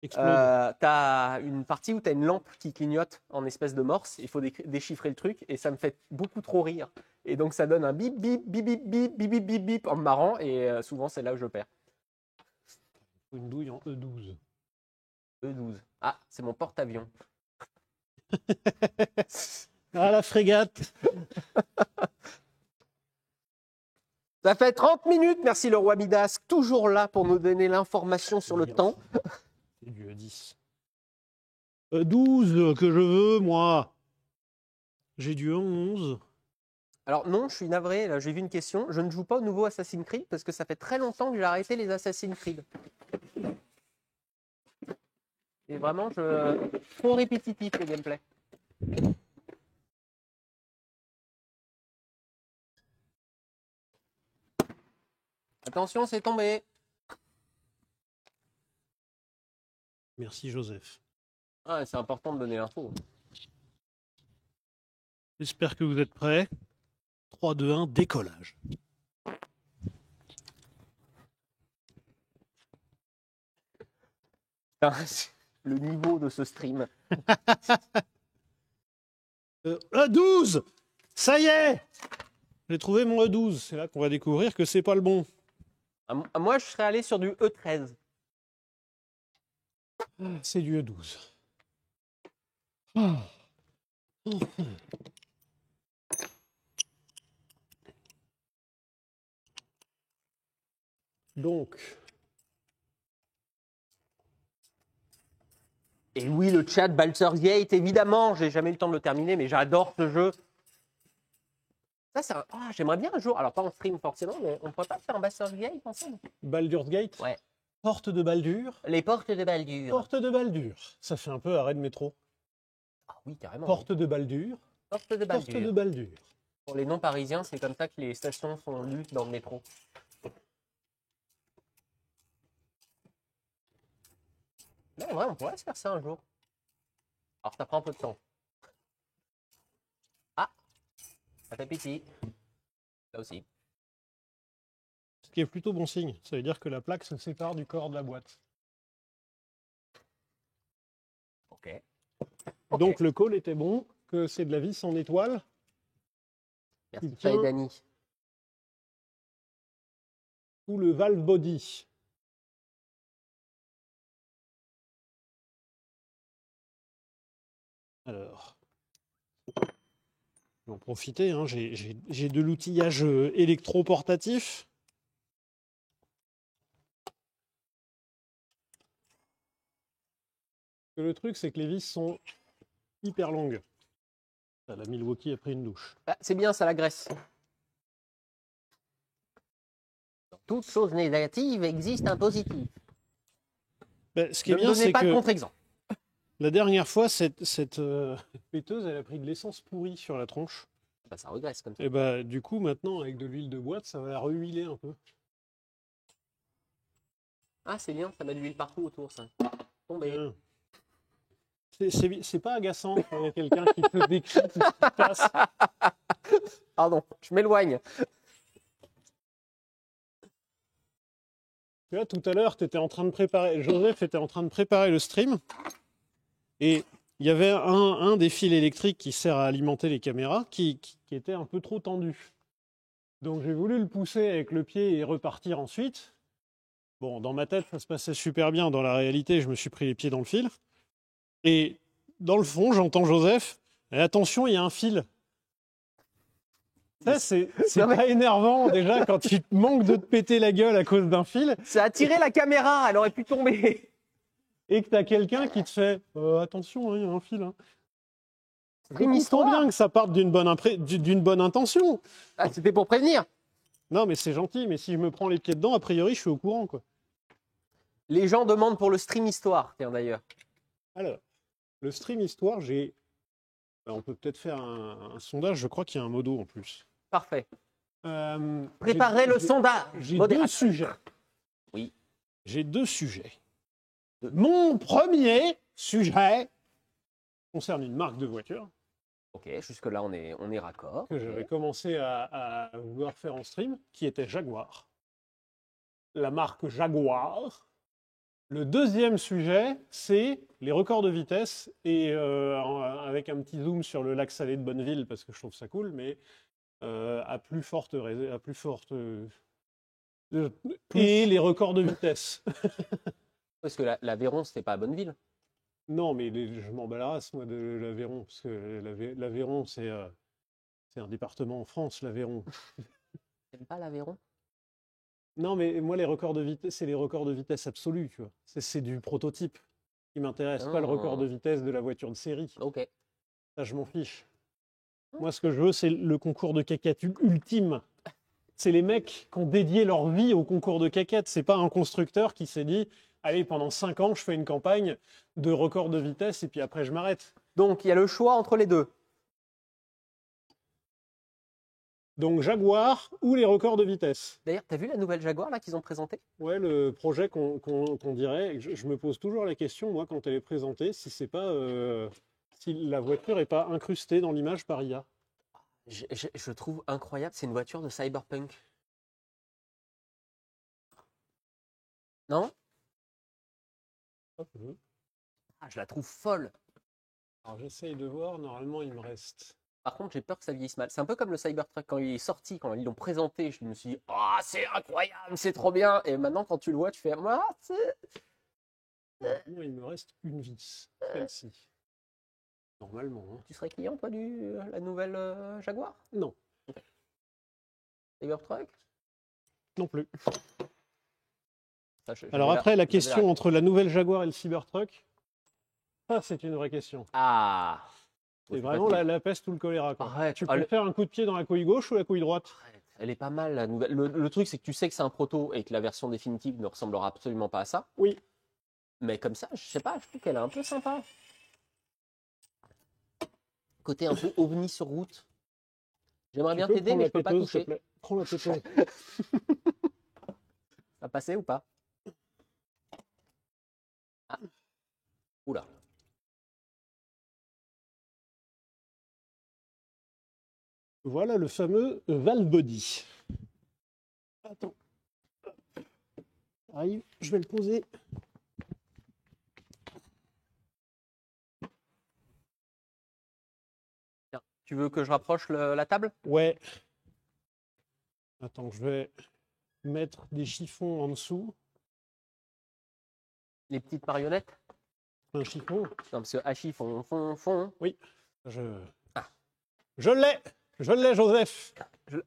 Explose. T'as une partie où t'as une lampe qui clignote en espèce de morse. Il faut déchiffrer le truc et ça me fait beaucoup trop rire. Et donc ça donne un bip bip bip bip bip bip bip bip bip en me marrant et souvent c'est là où je perds. Une douille en E12. E12. Ah, c'est mon porte-avions. Ah, la frégate. Ça fait 30 minutes, merci le roi Midas, toujours là pour nous donner l'information sur le temps. C'est du E10. E12 que je veux, moi. J'ai du E11. Alors non, je suis navré, là j'ai vu une question. Je ne joue pas au nouveau Assassin's Creed parce que ça fait très longtemps que j'ai arrêté les Assassin's Creed. Et vraiment, trop répétitif le gameplay. Attention, c'est tombé. Merci, Joseph. Ah, c'est important de donner l'info. J'espère que vous êtes prêts. 3, 2, 1, décollage. Le niveau de ce stream. E12. Ça y est. J'ai trouvé mon E12. C'est là qu'on va découvrir que c'est pas le bon. Moi, je serais allé sur du E13. C'est du E12. Ah. Enfin. Donc, et oui, le chat Baldur's Gate, évidemment, j'ai jamais eu le temps de le terminer, mais j'adore ce jeu. Ça, j'aimerais bien un jour, alors pas en stream forcément, mais on pourrait pas faire un Baldur's Gate ensemble? Baldur's Gate. Ouais. Porte de Baldur. Les portes de Baldur. Porte de Baldur. Ça fait un peu arrêt de métro. Ah oui, carrément. Porte de Baldur. Porte de Baldur. Porte de Baldur. Pour les non-parisiens, c'est comme ça que les stations sont lues dans le métro. Mais en vrai, on pourrait se faire ça un jour. Alors, ça prend un peu de temps. Ah, ça fait pitié. Là aussi. Ce qui est plutôt bon signe. Ça veut dire que la plaque se sépare du corps de la boîte. Ok. Donc le call était bon, que c'est de la vis en étoile. Merci, Tiens. Chai Dani. Ou le valve body. Alors, je vais en profiter, hein, j'ai de l'outillage électro-portatif. Le truc, c'est que les vis sont hyper longues. La Milwaukee a pris une douche. Ah, c'est bien, ça la graisse. Dans toute chose négative existe un positif. Ben, ce qui est Ne me bien, donnez c'est pas de que contre-exemple. la dernière fois, cette péteuse, elle a pris de l'essence pourrie sur la tronche. Bah, ça regresse comme ça. Et bah, du coup, maintenant, avec de l'huile de boîte, ça va la rehuiler un peu. Ah, c'est bien, ça met de l'huile partout autour, ça. Tombé. Bien. C'est pas agaçant quand il y a quelqu'un qui te décrit tout ce qui se passe. Pardon, je m'éloigne. Tu vois, tout à l'heure, Joseph était en train de préparer le stream. Et il y avait un des fils électriques qui sert à alimenter les caméras qui était un peu trop tendu. Donc j'ai voulu le pousser avec le pied et repartir ensuite. Bon, dans ma tête, ça se passait super bien. Dans la réalité, je me suis pris les pieds dans le fil. Et dans le fond, j'entends Joseph. Et attention, il y a un fil. Ça, c'est pas énervant déjà quand tu te manques de te péter la gueule à cause d'un fil. Ça a tiré la caméra, elle aurait pu tomber. Et que tu as quelqu'un qui te fait attention, il y a un fil. Hein. C'est une Je histoire. comprends bien que ça parte d'une bonne intention. Ah, c'était pour prévenir. Non, mais c'est gentil. Mais si je me prends les pieds dedans, a priori, je suis au courant, quoi. Les gens demandent pour le stream histoire, tiens d'ailleurs. Alors, le stream histoire, on peut peut-être faire un sondage. Je crois qu'il y a un modo en plus. Parfait. Préparez le sondage. J'ai deux sujets. Oui. J'ai deux sujets. Mon premier sujet concerne une marque de voiture. Ok, jusque-là, on est raccord. Que j'avais commencé à vouloir faire en stream, qui était Jaguar. La marque Jaguar. Le deuxième sujet, c'est les records de vitesse, et avec un petit zoom sur le lac salé de Bonneville, parce que je trouve ça cool, mais à plus forte et les records de vitesse. Parce que l'Aveyron, c'était pas à Bonneville. Non, mais je m'en bats la race, moi, de l'Aveyron, parce que l'Aveyron, c'est un département en France, l'Aveyron. T'aimes pas l'Aveyron? Non, mais moi, les records de vitesse, c'est les records de vitesse absolus, tu vois. C'est du prototype qui m'intéresse, pas le record de vitesse de la voiture de série. Ok. Ça, je m'en fiche. Moi, ce que je veux, c'est le concours de caquette ultime. C'est les mecs qui ont dédié leur vie au concours de caquette. C'est pas un constructeur qui s'est dit, allez, pendant 5 ans, je fais une campagne de record de vitesse et puis après, je m'arrête. Donc, il y a le choix entre les deux. Donc, Jaguar ou les records de vitesse. D'ailleurs, t'as vu la nouvelle Jaguar là qu'ils ont présentée? Ouais, le projet qu'on dirait. Je me pose toujours la question, moi, quand elle est présentée, si c'est pas, si la voiture n'est pas incrustée dans l'image par IA. Je trouve incroyable, c'est une voiture de cyberpunk. Non? Ah, je la trouve folle. Alors, j'essaye de voir. Normalement, il me reste. Par contre, j'ai peur que ça vieillisse mal. C'est un peu comme le Cybertruck quand il est sorti, quand ils l'ont présenté. Je me suis dit, oh, c'est incroyable, c'est trop bien. Et maintenant, quand tu le vois, tu fais, ah, Normalement, il me reste une vis, celle-ci. Normalement. Hein. Tu serais client, toi, la nouvelle Jaguar? Non. Okay. Cybertruck? Non plus. Ça, alors après, la question entre la nouvelle Jaguar et le Cybertruck, ça, c'est une vraie question. Ah. C'est vraiment la peste ou le choléra. Quoi. Arrête. Tu préfères un coup de pied dans la couille gauche ou la couille droite? Arrête. Elle est pas mal, la nouvelle. Le truc, c'est que tu sais que c'est un proto et que la version définitive ne ressemblera absolument pas à ça. Oui. Mais comme ça, je sais pas, je trouve qu'elle est un peu sympa. Côté un peu ovni sur route. J'aimerais bien t'aider, mais je peux pas toucher. Prends la péteuse. Ça va passer ou pas? Ah. Oula. Voilà le fameux valve body. Attends. Arrive, je vais le poser. Tiens, tu veux que je rapproche la table? Ouais. Attends, je vais mettre des chiffons en dessous. Les petites marionnettes? Un chiffon? Non, parce que hachis font. Oui. Je l'ai! Je l'ai, Joseph!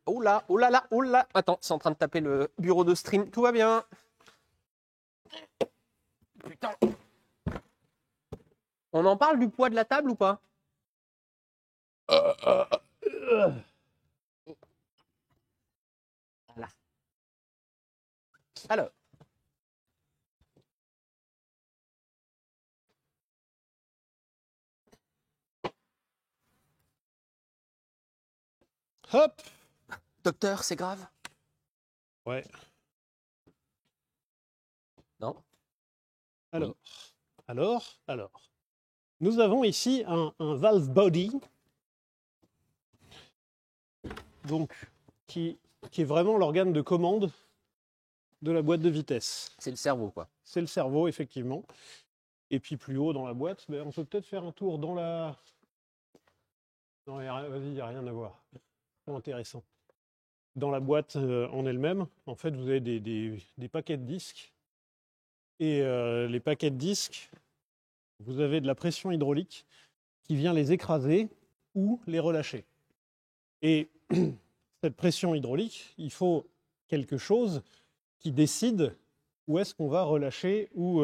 Oh là, oh là là, oh là! Attends, c'est en train de taper le bureau de stream. Tout va bien. Putain. On en parle du poids de la table ou pas? Voilà. Alors. Hop! Docteur, c'est grave? Ouais. Non? Alors. Nous avons ici un valve body, donc qui est vraiment l'organe de commande de la boîte de vitesse. C'est le cerveau, quoi. C'est le cerveau, effectivement. Et puis plus haut dans la boîte, ben, on peut peut-être faire un tour dans la... Non, vas-y, il n'y a rien à voir. Pas intéressant. Dans la boîte en elle-même, en fait, vous avez des paquets de disques. Et les paquets de disques, vous avez de la pression hydraulique qui vient les écraser ou les relâcher. Et cette pression hydraulique, il faut quelque chose qui décide où est-ce qu'on va relâcher ou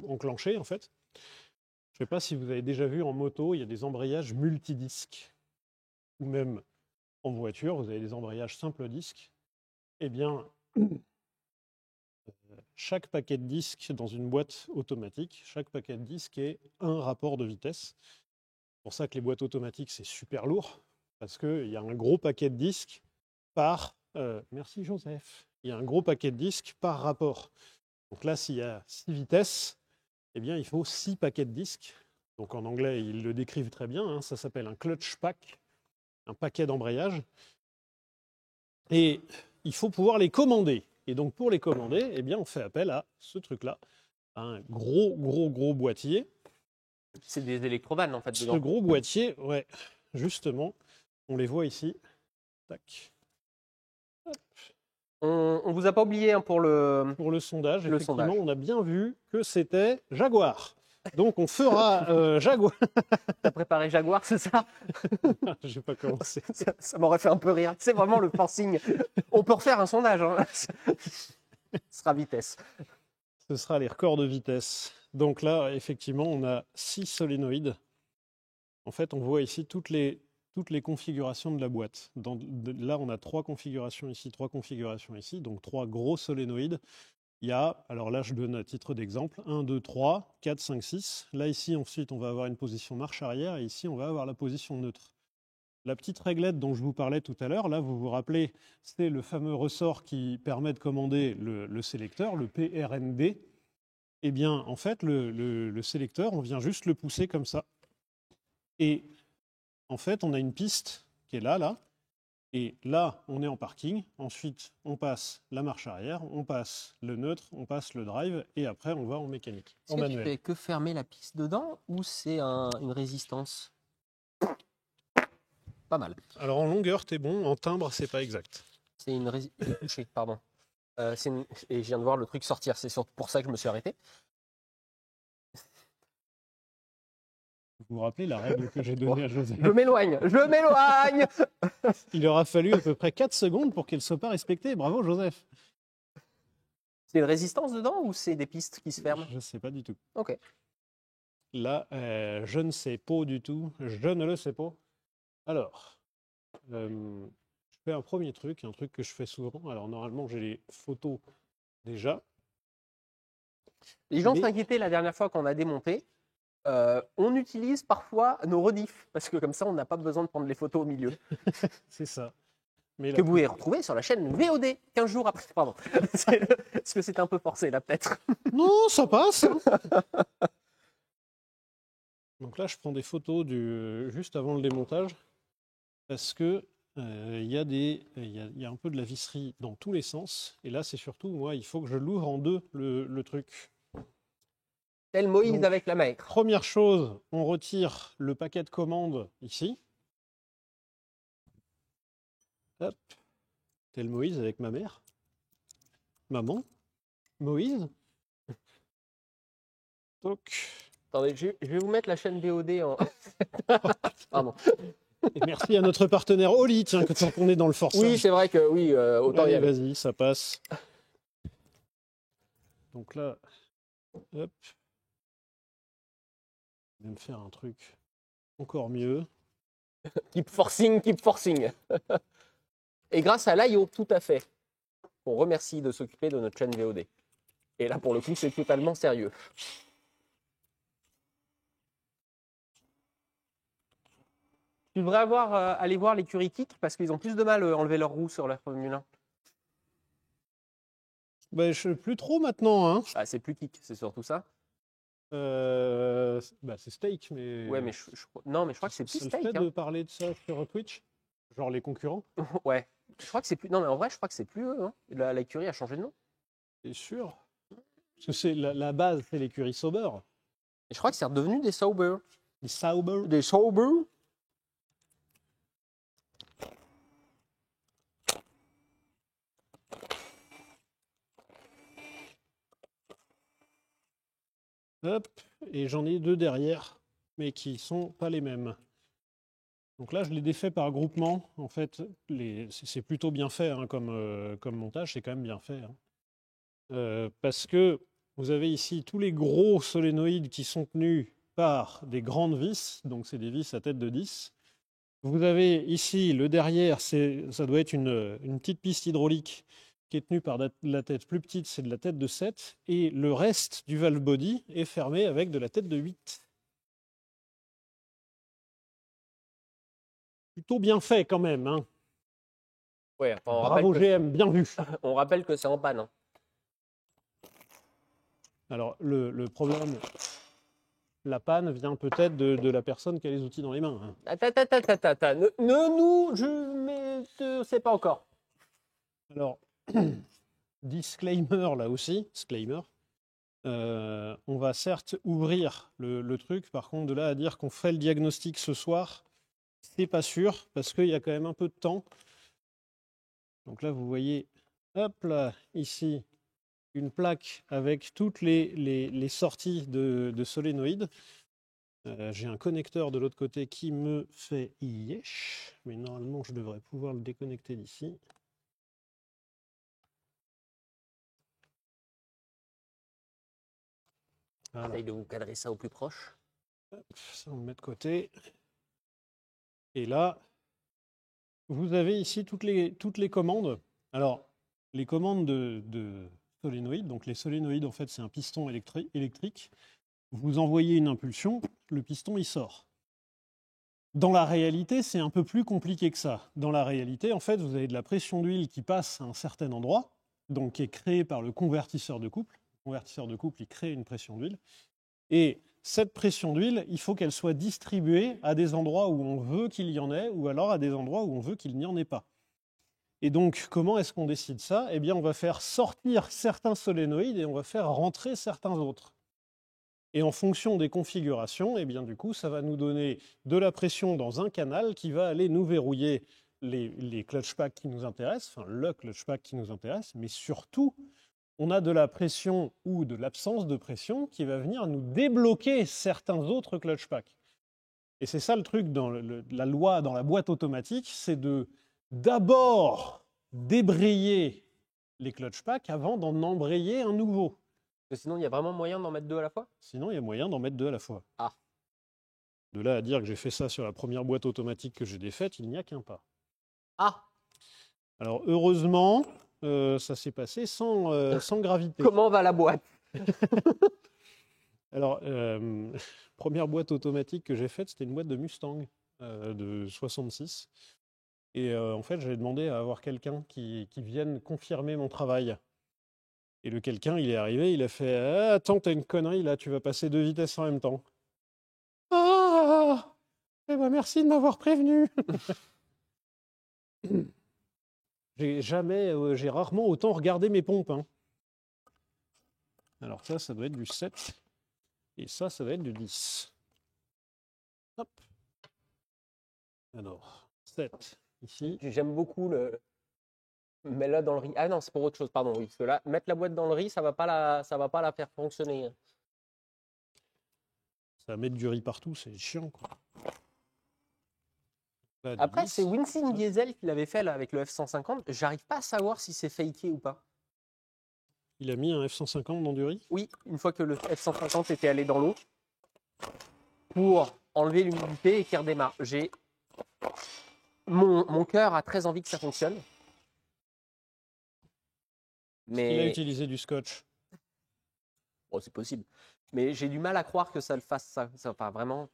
enclencher, en fait. Je ne sais pas si vous avez déjà vu en moto, il y a des embrayages multidisques. Ou même en voiture, vous avez des embrayages simples disques. Eh bien, chaque paquet de disques dans une boîte automatique, chaque paquet de disques est un rapport de vitesse. C'est pour ça que les boîtes automatiques, c'est super lourd, parce qu'il y a un gros paquet de disques par... merci Joseph. Il y a un gros paquet de disques par rapport. Donc là, s'il y a 6 vitesses, eh bien, il faut 6 paquets de disques. Donc en anglais, ils le décrivent très bien, hein, ça s'appelle un clutch pack, un paquet d'embrayage. Et il faut pouvoir les commander. Et donc pour les commander, eh bien, on fait appel à ce truc-là, un gros boîtier. C'est des électrovannes en fait Ce dedans. gros boîtier, ouais, justement, on les voit ici. Tac. On vous a pas oublié hein, pour le. Pour le sondage, Le effectivement, sondage. on a bien vu que c'était Jaguar. Donc on fera Jaguar. T'as préparé Jaguar, c'est ça? Je vais pas commencer. Ça m'aurait fait un peu rire. C'est vraiment le forcing. On peut refaire un sondage. Hein. Ce sera vitesse. Ce sera les records de vitesse. Donc là, effectivement, on a 6 solénoïdes. En fait, on voit ici toutes les configurations de la boîte. Là, on a 3 configurations ici, 3 configurations ici, donc 3 gros solénoïdes. Il y a, alors là, je donne à titre d'exemple, 1, 2, 3, 4, 5, 6. Là, ici, ensuite, on va avoir une position marche arrière et ici, on va avoir la position neutre. La petite réglette dont je vous parlais tout à l'heure, là, vous vous rappelez, c'est le fameux ressort qui permet de commander le sélecteur, le PRND. Eh bien, en fait, le sélecteur, on vient juste le pousser comme ça. Et en fait, on a une piste qui est là. Et là, on est en parking. Ensuite, on passe la marche arrière, on passe le neutre, on passe le drive, et après, on va en mécanique, en Est-ce que tu manuel. fais que fermer la piste dedans ou c'est une résistance? Pas mal. Alors, en longueur, t'es bon. En timbre, c'est pas exact. C'est une résistance. Pardon. Et je viens de voir le truc sortir. C'est surtout pour ça que je me suis arrêté. Vous vous rappelez la règle que j'ai donnée à Joseph? Je m'éloigne. Je m'éloigne. Il aura fallu à peu près 4 secondes pour qu'elle ne soit pas respectée. Bravo, Joseph. C'est une résistance dedans ou c'est des pistes qui se ferment? Je ne sais pas du tout. Ok. Là, je ne sais pas du tout. Je ne le sais pas. Alors, je fais un premier truc, un truc que je fais souvent. Alors, normalement, j'ai les photos déjà. Les gens Mais- s'inquiétaient la dernière fois qu'on a démonté. On utilise parfois nos rediffs parce que comme ça, on n'a pas besoin de prendre les photos au milieu. C'est ça. Mais Que la vous pouvez retrouver sur la chaîne VOD 15 jours après. Pardon. Est-ce que c'est un peu forcé là, peut-être? Non, ça passe. Donc là, je prends des photos juste avant le démontage parce que il y a un peu de la visserie dans tous les sens. Et là, c'est surtout, moi, il faut que je l'ouvre en deux, le truc. Tel Moïse Donc, avec la maigre. Première chose, on retire le paquet de commandes ici. Hop. Tel Moïse avec ma mère. Maman. Moïse. Donc, Attendez, je vais vous mettre la chaîne VOD en. Pardon. et merci à notre partenaire Oli, tiens, que tant qu'on est dans le forçage. Oui, c'est vrai que oui, autant y Allez, aller. vas-y, ça passe. Donc là, hop. Je vais me faire un truc encore mieux. Keep forcing, keep forcing. Et grâce à l'IO, tout à fait. On remercie de s'occuper de notre chaîne VOD. Et là, pour le coup, c'est totalement sérieux. Tu devrais aller voir l'écurie Kik parce qu'ils ont plus de mal à enlever leurs roues sur leur Formule 1. Bah, je plus trop maintenant, hein. Ah, c'est plus Kik, c'est surtout ça. C'est steak, mais. Ouais, mais non, mais je crois que c'est plus Ça le steak. fait Hein. de parler de ça sur Twitch, genre les concurrents. Ouais. Je crois que c'est plus. Non, mais en vrai, je crois que c'est plus eux. Hein. L'écurie a changé de nom. C'est sûr. Parce que c'est la base, c'est l'écurie Sauber. Et je crois que c'est redevenu des Sauber. Les Sauber. Des Sauber. Hop, et j'en ai deux derrière, mais qui sont pas les mêmes. Donc là, je les défais par groupement. En fait, c'est plutôt bien fait hein, comme montage, c'est quand même bien fait. Hein. Parce que vous avez ici tous les gros solénoïdes qui sont tenus par des grandes vis, donc c'est des vis à tête de 10. Vous avez ici le derrière, ça doit être une petite piste hydraulique qui est tenue par la tête plus petite, c'est de la tête de 7, et le reste du valve body est fermé avec de la tête de 8. Plutôt bien fait quand même. Hein. Ouais, enfin, Bravo GM, bien vu. On rappelle que c'est en panne. Hein. Alors le problème, la panne vient peut-être de la personne qui a les outils dans les mains. Hein. Attends. Ne nous... Je ne sais pas encore. Alors, disclaimer là aussi, disclaimer. On va certes ouvrir le truc, par contre de là à dire qu'on fait le diagnostic ce soir, c'est pas sûr, parce qu'il y a quand même un peu de temps. Donc là, vous voyez, hop là, ici, une plaque avec toutes les sorties de solénoïdes. J'ai un connecteur de l'autre côté qui me fait yesh, mais normalement, je devrais pouvoir le déconnecter d'ici. Voilà. Essaye de vous cadrer ça au plus proche. Hop, ça, on le met de côté. Et là, vous avez ici toutes les commandes. Alors, les commandes de solénoïdes, donc les solénoïdes, en fait, c'est un piston électrique. Vous envoyez une impulsion, le piston, il sort. Dans la réalité, c'est un peu plus compliqué que ça. Dans la réalité, en fait, vous avez de la pression d'huile qui passe à un certain endroit, donc qui est créée par le convertisseur de couple. Le convertisseur de couple, il crée une pression d'huile. Et cette pression d'huile, il faut qu'elle soit distribuée à des endroits où on veut qu'il y en ait, ou alors à des endroits où on veut qu'il n'y en ait pas. Et donc, comment est-ce qu'on décide ça? Eh bien, on va faire sortir certains solénoïdes et on va faire rentrer certains autres. Et en fonction des configurations, eh bien, du coup, ça va nous donner de la pression dans un canal qui va aller nous verrouiller les clutch packs qui nous intéressent, enfin le clutch pack qui nous intéresse, mais surtout, on a de la pression ou de l'absence de pression qui va venir nous débloquer certains autres clutch packs. Et c'est ça le truc dans la loi, dans la boîte automatique, c'est de d'abord débrayer les clutch packs avant d'en embrayer un nouveau. Parce que sinon, il y a vraiment moyen d'en mettre deux à la fois? Sinon, il y a moyen d'en mettre deux à la fois. Ah. De là à dire que j'ai fait ça sur la première boîte automatique que j'ai défaite, il n'y a qu'un pas. Ah. Alors, heureusement, ça s'est passé sans gravité. Comment va la boîte? Alors, première boîte automatique que j'ai faite, c'était une boîte de Mustang de 66. Et en fait, j'avais demandé à avoir quelqu'un qui vienne confirmer mon travail. Et le quelqu'un, il est arrivé, il a fait ah, attends, t'as une connerie là, tu vas passer 2 vitesses en même temps. Ah eh ben merci de m'avoir prévenu. J'ai rarement autant regardé mes pompes. Hein. Alors ça doit être du 7. Et ça doit être du 10. Hop. Alors, 7 ici. J'aime beaucoup le. Mets-la dans le riz. Ah non, c'est pour autre chose, pardon. Oui, parce que là, mettre la boîte dans le riz, ça va pas la faire fonctionner. Ça va mettre du riz partout, c'est chiant, quoi. Là, Après, 10. c'est Winston Diesel qui l'avait fait là, avec le F-150. J'arrive pas à savoir si c'est faké ou pas. Il a mis un F-150 dans du riz? Oui, une fois que le F-150 était allé dans l'eau, pour enlever l'humidité et qu'il redémarre. Mon cœur a très envie que ça fonctionne. Mais... Il a utilisé du scotch. Bon, c'est possible. Mais j'ai du mal à croire que ça le fasse, ça. Enfin, vraiment.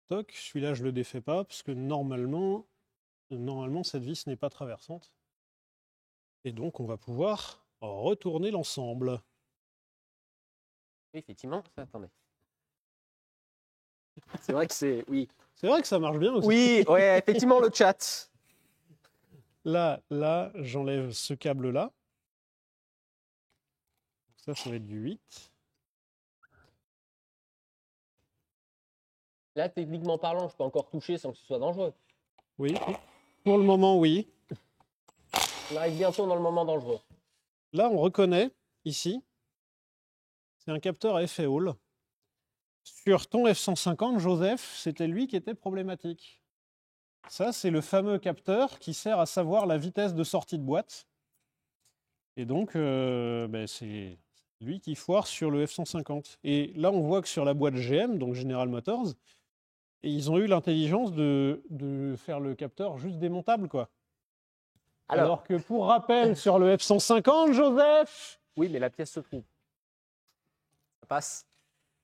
Toc, celui-là, je le défais pas, parce que normalement cette vis n'est pas traversante. Et donc, on va pouvoir retourner l'ensemble. Oui, effectivement. Attendez. C'est vrai que c'est... Oui. C'est vrai que ça marche bien aussi. Oui, ouais, effectivement, le chat. Là, j'enlève ce câble-là. Ça va être du 8. Là, techniquement parlant, je peux encore toucher sans que ce soit dangereux. Oui, pour le moment, oui. On arrive bientôt dans le moment dangereux. Là, on reconnaît, ici, c'est un capteur FE-Hall. Sur ton F-150, Joseph, c'était lui qui était problématique. Ça, c'est le fameux capteur qui sert à savoir la vitesse de sortie de boîte. Et donc, c'est lui qui foire sur le F-150. Et là, on voit que sur la boîte GM, donc General Motors, et ils ont eu l'intelligence de faire le capteur juste démontable, quoi. Alors que pour rappel, sur le F-150, Joseph... Oui, mais la pièce se trouve. Ça passe.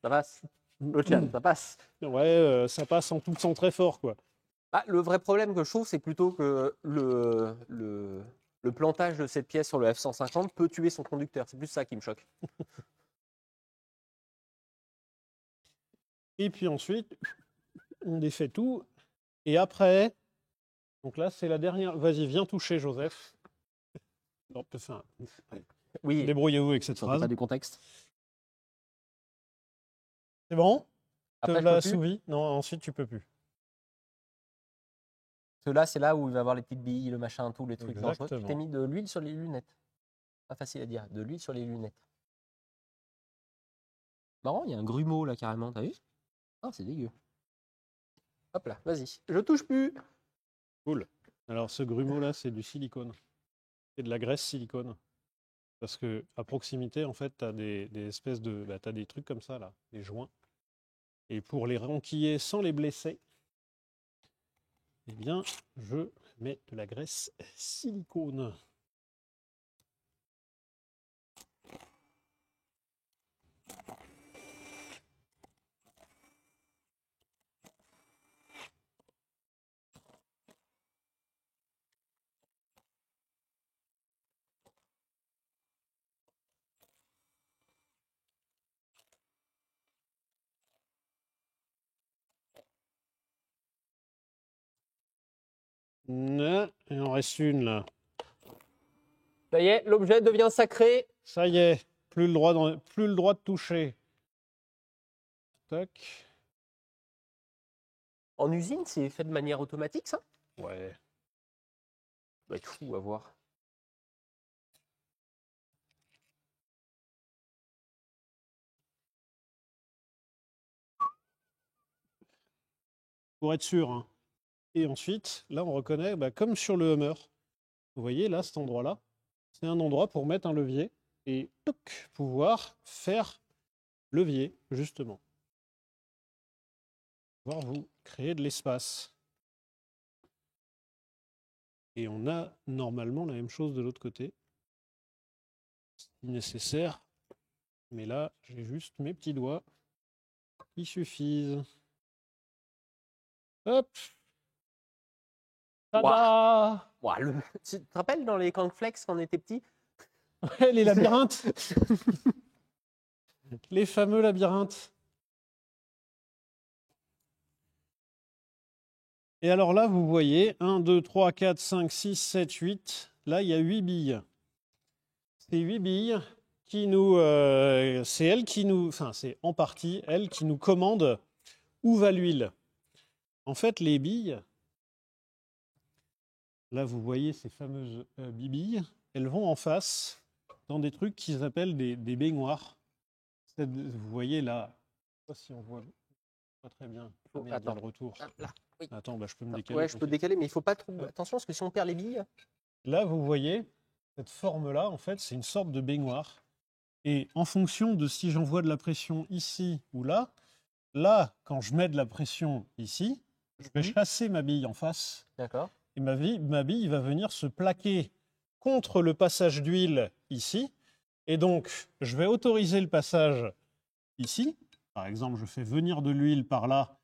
Ça passe. Le chat, ça passe. Ouais, ça passe en toussant très fort, quoi. Ah, le vrai problème que je trouve, c'est plutôt que le plantage de cette pièce sur le F-150 peut tuer son conducteur. C'est plus ça qui me choque. Et puis ensuite, on défait tout. Et après, donc là, c'est la dernière. Vas-y, viens toucher, Joseph. Enfin, Oui, débrouillez-vous avec cette sortez phrase. pas du contexte. C'est bon? Après, je la peux plus. sous vide? Non, ensuite tu peux plus. Parce que là, c'est là où il va y avoir les petites billes, le machin, tout, les trucs dangereux. Tu Exactement. t'es mis de l'huile sur les lunettes. Pas facile à dire, de l'huile sur les lunettes. Marrant, il y a un grumeau là carrément, t'as vu? Ah, c'est dégueu. Hop là, vas-y. Je touche plus. Cool. Alors ce grumeau-là, c'est du silicone. C'est de la graisse silicone. Parce que à proximité, en fait, tu as des espèces de. Bah, tu as des trucs comme ça, là, des joints. Et pour les renquiller sans les blesser, eh bien, je mets de la graisse silicone. Il en reste une, là. Ça y est, l'objet devient sacré. Ça y est, plus le droit de toucher. Tac. En usine, c'est fait de manière automatique, ça? Ouais. Ça doit être fou à voir. Pour être sûr, hein. Et ensuite, là, on reconnaît, bah, comme sur le Hummer. Vous voyez, là, cet endroit-là, c'est un endroit pour mettre un levier et toc, pouvoir faire levier, justement. Pouvoir vous créer de l'espace. Et on a normalement la même chose de l'autre côté, si nécessaire. Mais là, j'ai juste mes petits doigts qui suffisent. Hop! Tada! Ouah, tu te rappelles dans les cornflakes quand on était petit? Ouais, les labyrinthes! Les fameux labyrinthes. Et alors là, vous voyez, 1, 2, 3, 4, 5, 6, 7, 8. Là, il y a 8 billes. Ces 8 billes qui nous... c'est elles qui nous... Enfin, c'est en partie elles qui nous commandent où va l'huile. En fait, les billes... Là, vous voyez ces fameuses bibilles. Elles vont en face dans des trucs qu'ils appellent des baignoires. Vous voyez là... Je ne sais pas si on voit... Pas très bien. Ah, merde, il y a le retour. Là, oui. Attends, bah, je peux me décaler. Ouais, je peux décaler, mais il faut pas trop. Attention, parce que si on perd les billes. Là, vous voyez, cette forme-là, en fait, c'est une sorte de baignoire. Et en fonction de si j'envoie de la pression ici ou là, quand je mets de la pression ici, je vais chasser ma bille en face. D'accord. Et ma bille va venir se plaquer contre le passage d'huile ici. Et donc, je vais autoriser le passage ici. Par exemple, je fais venir de l'huile par là.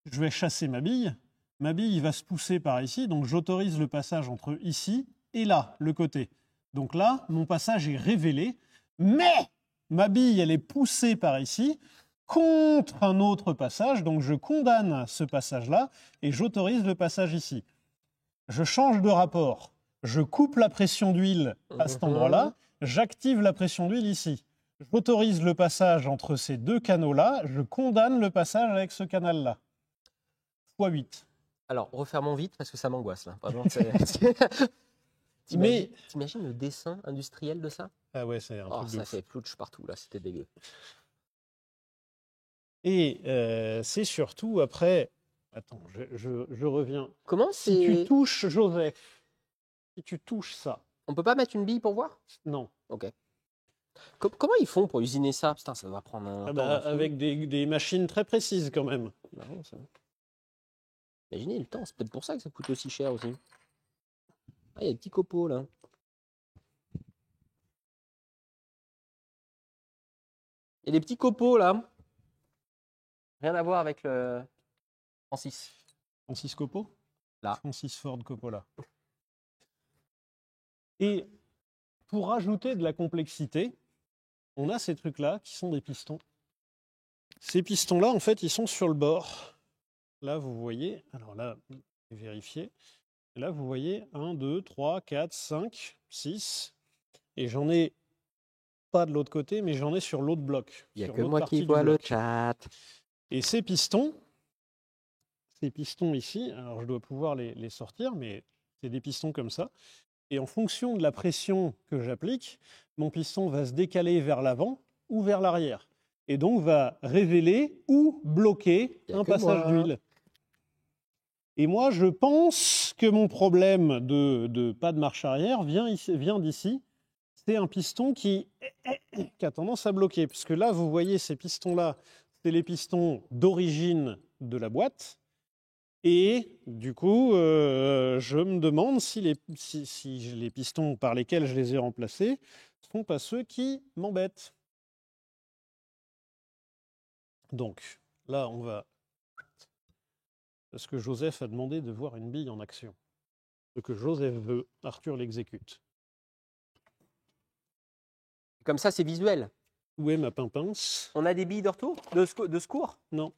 Je vais chasser ma bille. Ma bille va se pousser par ici. Donc, j'autorise le passage entre ici et là, le côté. Donc là, mon passage est révélé. Mais ma bille, elle est poussée par ici contre un autre passage. Donc, je condamne ce passage-là et j'autorise le passage ici. Je change de rapport. Je coupe la pression d'huile à cet endroit-là. J'active la pression d'huile ici. J'autorise le passage entre ces deux canaux-là. Je condamne le passage avec ce canal-là. x8. Alors, refermons vite parce que ça m'angoisse là. Vraiment, Mais t'imagines le dessin industriel de ça? ah ouais, c'est un truc de ça ouf. fait plouch partout là, c'était dégueu. Et c'est surtout après. Attends, je reviens. Comment Si tu touches Joseph, si tu touches ça. On peut pas mettre une bille pour voir? Non. Ok. Comment ils font pour usiner ça? Putain, ça va prendre un temps. Avec des machines très précises quand même. Marrant, ça. Imaginez le temps, c'est peut-être pour ça que ça coûte aussi cher aussi. Ah, il y a des petits copeaux là. Et les petits copeaux là. Rien à voir avec le Francis. Francis Coppola. Là. Francis Ford Coppola. Et pour rajouter de la complexité, on a ces trucs-là qui sont des pistons. Ces pistons-là, en fait, ils sont sur le bord. Là, vous voyez, alors là, vérifier. Là, vous voyez 1, 2, 3, 4, 5. 6. Et j'en ai pas de l'autre côté, mais j'en ai sur l'autre bloc. Il n'y a sur que l'autre moi partie qui du vois le bloc. chat. Et ces pistons ici, alors je dois pouvoir les sortir, mais c'est des pistons comme ça. Et en fonction de la pression que j'applique, mon piston va se décaler vers l'avant ou vers l'arrière. Et donc va révéler ou bloquer Y a un que passage moi. d'huile. Et moi, je pense que mon problème de pas de marche arrière vient d'ici. C'est un piston qui a tendance à bloquer. Puisque là, vous voyez ces pistons-là, c'est les pistons d'origine de la boîte. Et du coup, je me demande si les pistons par lesquels je les ai remplacés ne sont pas ceux qui m'embêtent. Donc, là, on va... Parce que Joseph a demandé de voir une bille en action. Ce que Joseph veut, Arthur l'exécute. Comme ça, c'est visuel. Où est ma pimpince? On a des billes de retour de secours? Non.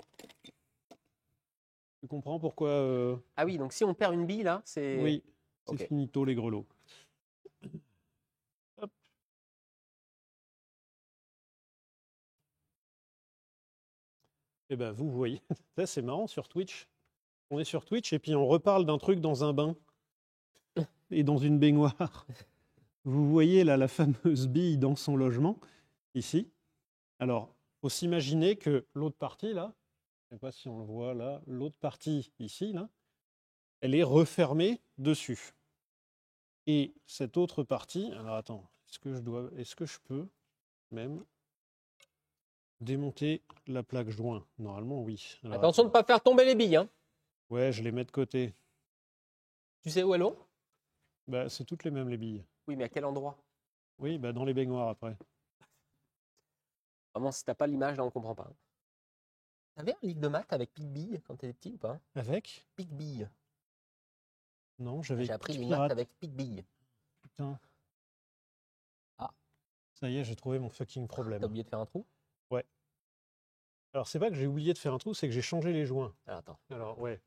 Tu comprends pourquoi Ah oui, donc si on perd une bille, là, c'est... Oui, c'est Ok. finito les grelots. Hop. Eh ben, vous voyez, ça c'est marrant sur Twitch. On est sur Twitch et puis on reparle d'un truc dans un bain et dans une baignoire. Vous voyez là la fameuse bille dans son logement, ici. Alors, il faut s'imaginer que l'autre partie, là, je ne sais pas si on le voit là, l'autre partie ici, là, elle est refermée dessus. Et cette autre partie, alors attends, est-ce que je peux même démonter la plaque joint? Normalement, oui. Alors, Attention de ne pas faire tomber les billes. Hein. ouais, je les mets de côté. Tu sais où elles vont? Bah, c'est toutes les mêmes, les billes. Oui, mais à quel endroit? Oui, bah, dans les baignoires après. Vraiment, si t'as pas l'image, là, on comprend pas. T'avais un livre de maths avec Pic-Bille quand t'étais petit ou pas? Avec? Pic-Bille. Non, j'avais J'ai appris les pirate. maths avec Pic-Bille. Putain. Ah. Ça y est, j'ai trouvé mon fucking problème. T'as oublié de faire un trou? Ouais. Alors, c'est pas que j'ai oublié de faire un trou, c'est que j'ai changé les joints. Alors, attends. Alors, ouais.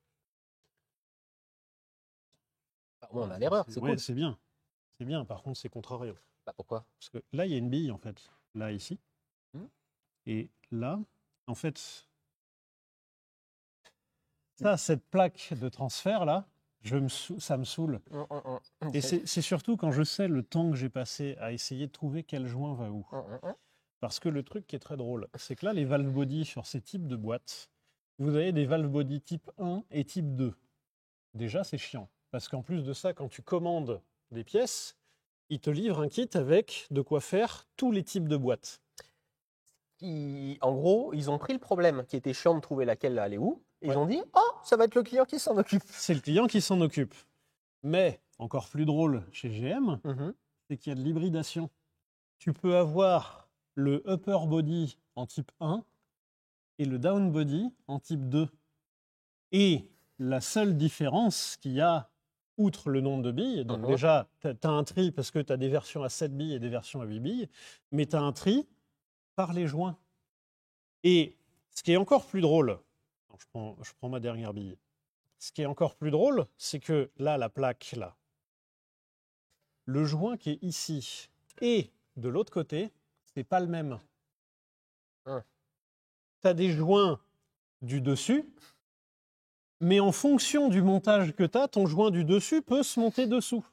Au moins, on a l'erreur, c'est Ouais, cool. c'est bien. C'est bien, par contre, c'est contrariant. Bah, pourquoi? Parce que là, il y a une bille, en fait. Là, ici. Et là, en fait, ça, cette plaque de transfert, là, ça me saoule. Et c'est surtout quand je sais le temps que j'ai passé à essayer de trouver quel joint va où. Parce que le truc qui est très drôle, c'est que là, les valve body sur ces types de boîtes, vous avez des valve body type 1 et type 2. Déjà, c'est chiant. Parce qu'en plus de ça, quand tu commandes des pièces, ils te livrent un kit avec de quoi faire tous les types de boîtes. En gros, ils ont pris le problème qui était chiant de trouver laquelle aller où. Et Ouais. Ils ont dit, oh, ça va être le client qui s'en occupe. C'est le client qui s'en occupe. Mais, encore plus drôle chez GM, c'est qu'il y a de l'hybridation. Tu peux avoir le upper body en type 1 et le down body en type 2. Et la seule différence qu'il y a, outre le nombre de billes, donc déjà, tu as un tri parce que tu as des versions à 7 billes et des versions à 8 billes, mais tu as un tri par les joints. Et ce qui est encore plus drôle, je prends ma dernière bille. Ce qui est encore plus drôle, c'est que là, la plaque, là, le joint qui est ici et de l'autre côté, c'est pas le même. Tu as des joints du dessus, mais en fonction du montage que tu as, ton joint du dessus peut se monter dessous.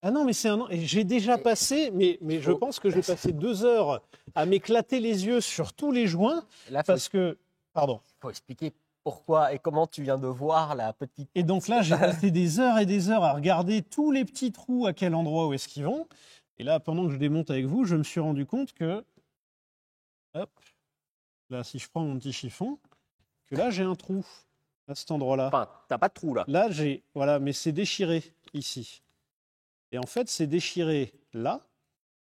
Ah non, mais c'est un... J'ai déjà passé, mais je pense que j'ai passé 2 heures à m'éclater les yeux sur tous les joints, Là, parce que... Pardon. Il faut expliquer pourquoi et comment tu viens de voir la petite... Et donc là, j'ai passé des heures et des heures à regarder tous les petits trous, à quel endroit, où est-ce qu'ils vont. Et là, pendant que je démonte avec vous, je me suis rendu compte que... Hop. Là, si je prends mon petit chiffon, que là, j'ai un trou à cet endroit-là. Enfin, t'as pas de trou, là. Là, j'ai... Voilà, mais c'est déchiré, ici. Et en fait, c'est déchiré là.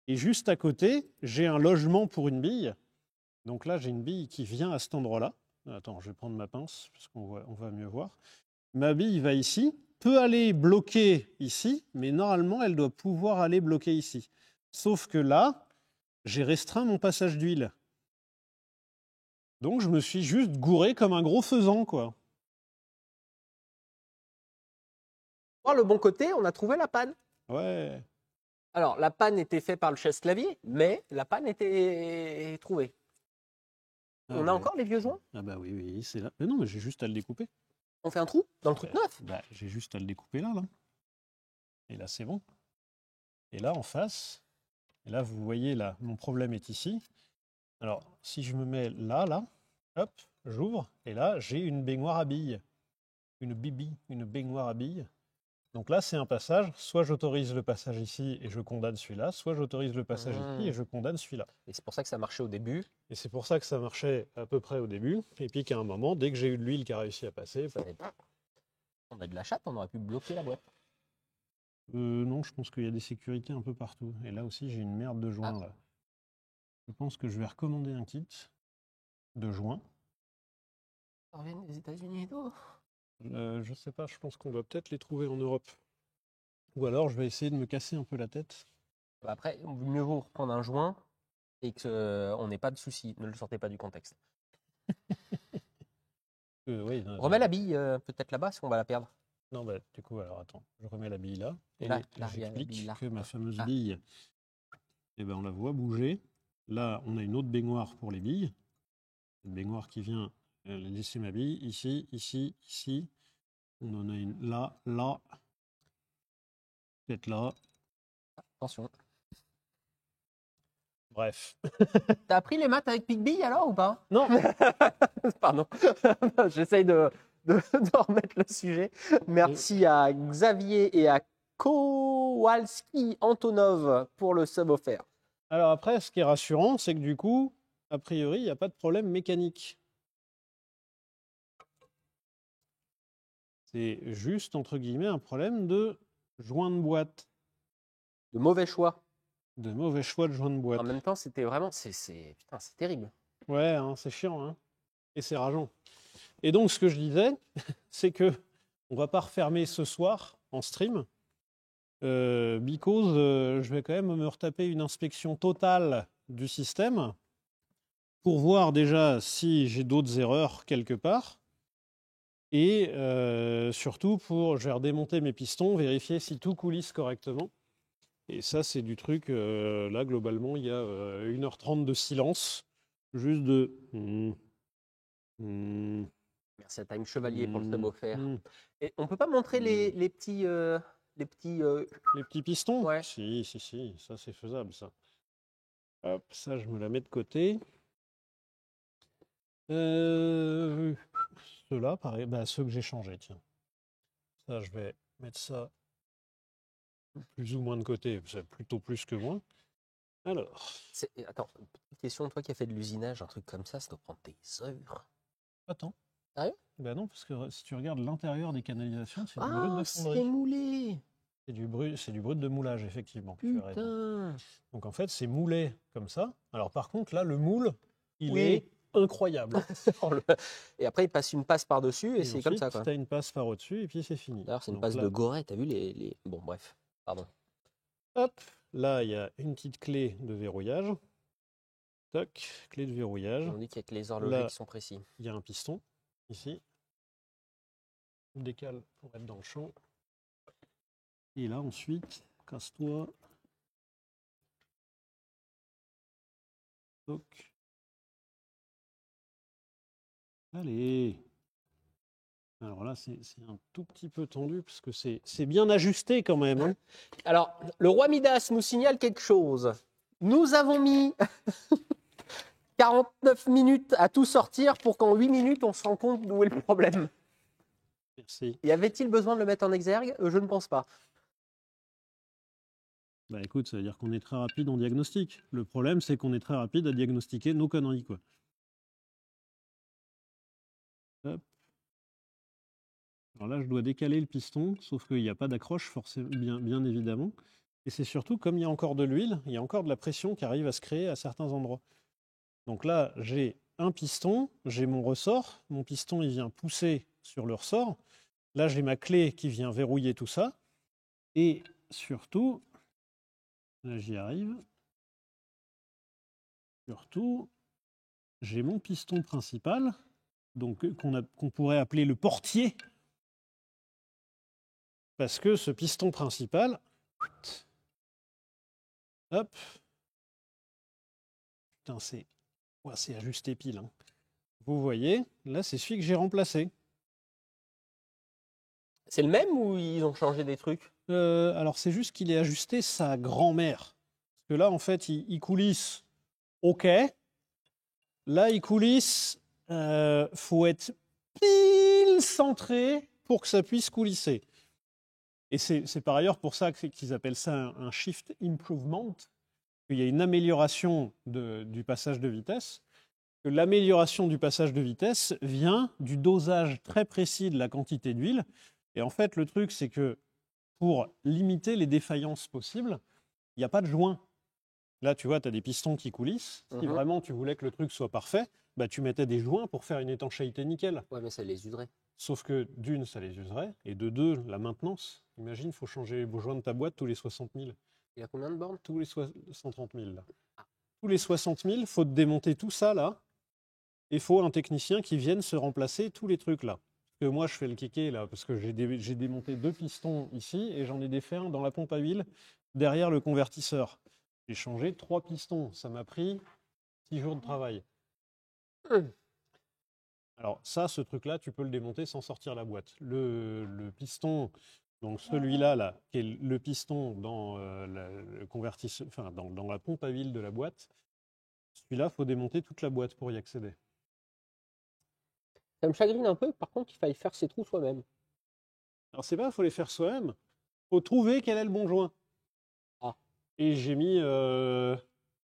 Et juste à côté, j'ai un logement pour une bille. Donc là, j'ai une bille qui vient à cet endroit-là. Attends, je vais prendre ma pince, parce qu'on va mieux voir. Ma bille va ici, peut aller bloquer ici, mais normalement, elle doit pouvoir aller bloquer ici. Sauf que là, j'ai restreint mon passage d'huile. Donc, je me suis juste gouré comme un gros faisan, quoi. Voir le bon côté, on a trouvé la panne. Ouais. Alors, la panne était faite par le chasse-clavier, mais la panne était trouvée. Ah On a ouais. encore les vieux joints? Ah bah oui, oui, c'est là. Mais non, mais j'ai juste à le découper. On fait un trou dans le truc neuf? Bah, j'ai juste à le découper là. Et là, c'est bon. Et là, en face, et là, vous voyez, là, mon problème est ici. Alors, si je me mets là, hop, j'ouvre, et là, j'ai une baignoire à billes. Une baignoire à billes. Donc là, c'est un passage. Soit j'autorise le passage ici et je condamne celui-là, soit j'autorise le passage ici et je condamne celui-là. Et c'est pour ça que ça marchait au début. Et c'est pour ça que ça marchait à peu près au début. Et puis qu'à un moment, dès que j'ai eu de l'huile qui a réussi à passer, On a de la chatte, on aurait pu bloquer la boîte. non, je pense qu'il y a des sécurités un peu partout. Et là aussi, j'ai une merde de joint. Là. Je pense que je vais recommander un kit de joint. Ça revient des États-Unis et tout. Je sais pas, je pense qu'on va peut-être les trouver en Europe. Ou alors, je vais essayer de me casser un peu la tête. Après, mieux vaut reprendre un joint et qu'on n'ait pas de soucis. Ne le sortez pas du contexte. Oui, Remets la bille peut-être là-bas si on va la perdre. Non, bah, du coup, alors attends, je remets la bille là. Et Là, il y a la bille j'explique là. que ma fameuse bille, eh ben, on la voit bouger. Là, on a une autre baignoire pour les billes. Une baignoire qui vient laisser ma bille. Ici, ici, ici. On en a une là, là. Peut-être là. Attention. Bref. T'as appris les maths avec Pigby alors ou pas? Non. Pardon. J'essaye de remettre le sujet. Merci à Xavier et à Kowalski Antonov pour le sub offert. Alors après, ce qui est rassurant, c'est que du coup, a priori, il n'y a pas de problème mécanique. C'est juste, entre guillemets, un problème de joint de boîte. De mauvais choix. De mauvais choix de joint de boîte. En même temps, c'était vraiment... Putain, c'est terrible. Ouais, hein, c'est chiant, hein. Et c'est rageant. Et donc, ce que je disais, c'est que on va pas refermer ce soir en stream, because je vais quand même me retaper une inspection totale du système pour voir déjà si j'ai d'autres erreurs quelque part. Et surtout, je vais redémonter mes pistons, vérifier si tout coulisse correctement. Et ça, c'est du truc, là, globalement, il y a 1h30 de silence, juste de... Merci à Time Chevalier pour le sub offert. Et on peut pas montrer les petits... les petits pistons? Ouais. Si, ça c'est faisable, ça. Hop, ça, je me la mets de côté. Ceux-là, pareil, bah, ceux que j'ai changés, tiens. Ça, je vais mettre ça plus ou moins de côté, c'est plutôt plus que moins. Alors. Attends, petite question, toi qui as fait de l'usinage, un truc comme ça doit prendre des heures. Attends. Sérieux? Ben non, parce que si tu regardes l'intérieur des canalisations, c'est du brut de fonderie. C'est moulé. C'est du brut de moulage, effectivement. Putain. Donc en fait, c'est moulé comme ça. Alors par contre, là, le moule, il est incroyable. Et après, il passe une passe par-dessus et c'est comme ça. Tu as une passe par au-dessus et puis c'est fini. D'ailleurs, c'est une passe de Goret. T'as vu les... Bon, bref. Pardon. Hop, là, il y a une petite clé de verrouillage. Toc, clé de verrouillage. On dit qu'il y a que les horlogers qui sont précis. Il y a un piston, ici. On décale pour être dans le champ. Et là, ensuite, casse-toi. Toc. Allez. Alors là, c'est un tout petit peu tendu parce que c'est bien ajusté quand même. Hein. Alors, le roi Midas nous signale quelque chose. Nous avons mis 49 minutes à tout sortir pour qu'en 8 minutes, on se rende compte d'où est le problème. Merci. Et avait-il besoin de le mettre en exergue? Je ne pense pas. Bah écoute, ça veut dire qu'on est très rapide en diagnostic. Le problème, c'est qu'on est très rapide à diagnostiquer nos conneries, quoi. Hop. Alors là, je dois décaler le piston, sauf qu'il n'y a pas d'accroche, forcément, bien évidemment. Et c'est surtout, comme il y a encore de l'huile, il y a encore de la pression qui arrive à se créer à certains endroits. Donc là, j'ai un piston, j'ai mon ressort. Mon piston, il vient pousser sur le ressort. Là, j'ai ma clé qui vient verrouiller tout ça. Et surtout, là, j'y arrive. Surtout, j'ai mon piston principal, donc qu'on pourrait appeler le portier. Parce que ce piston principal, Hop. Putain, c'est ajusté pile. Hein. Vous voyez, là, c'est celui que j'ai remplacé. C'est le même ou ils ont changé des trucs? Alors, c'est juste qu'il est ajusté sa grand-mère. Parce que là, en fait, il coulisse OK. Là, il coulisse. Faut être pile centré pour que ça puisse coulisser. Et c'est par ailleurs pour ça qu'ils appellent ça un shift improvement. Il y a une amélioration du passage de vitesse. Que l'amélioration du passage de vitesse vient du dosage très précis de la quantité d'huile. Et en fait, le truc, c'est que pour limiter les défaillances possibles, il n'y a pas de joint. Là, tu vois, tu as des pistons qui coulissent. Si vraiment tu voulais que le truc soit parfait, bah, tu mettais des joints pour faire une étanchéité nickel. Ouais, mais ça les userait. Sauf que d'une, ça les userait. Et de deux, la maintenance. Imagine, il faut changer vos joints de ta boîte tous les 60 000. Il y a combien de bornes? Tous les 130 000. Là. Tous les 60 000, il faut démonter tout ça là. Et il faut un technicien qui vienne se remplacer tous les trucs là. Parce que moi, je fais le kéké là, parce que j'ai démonté 2 pistons ici et j'en ai défait un dans la pompe à huile derrière le convertisseur. J'ai changé 3 pistons. Ça m'a pris 6 jours de travail. Alors ça, ce truc-là, tu peux le démonter sans sortir la boîte. Le piston, donc celui-là, là, qui est le piston dans le convertisseur, enfin dans la pompe à huile de la boîte, celui-là, il faut démonter toute la boîte pour y accéder. Ça me chagrine un peu, par contre, qu'il faille faire ses trous soi-même. Alors c'est pas, il faut les faire soi-même. Il faut trouver quel est le bon joint. Ah. Et j'ai mis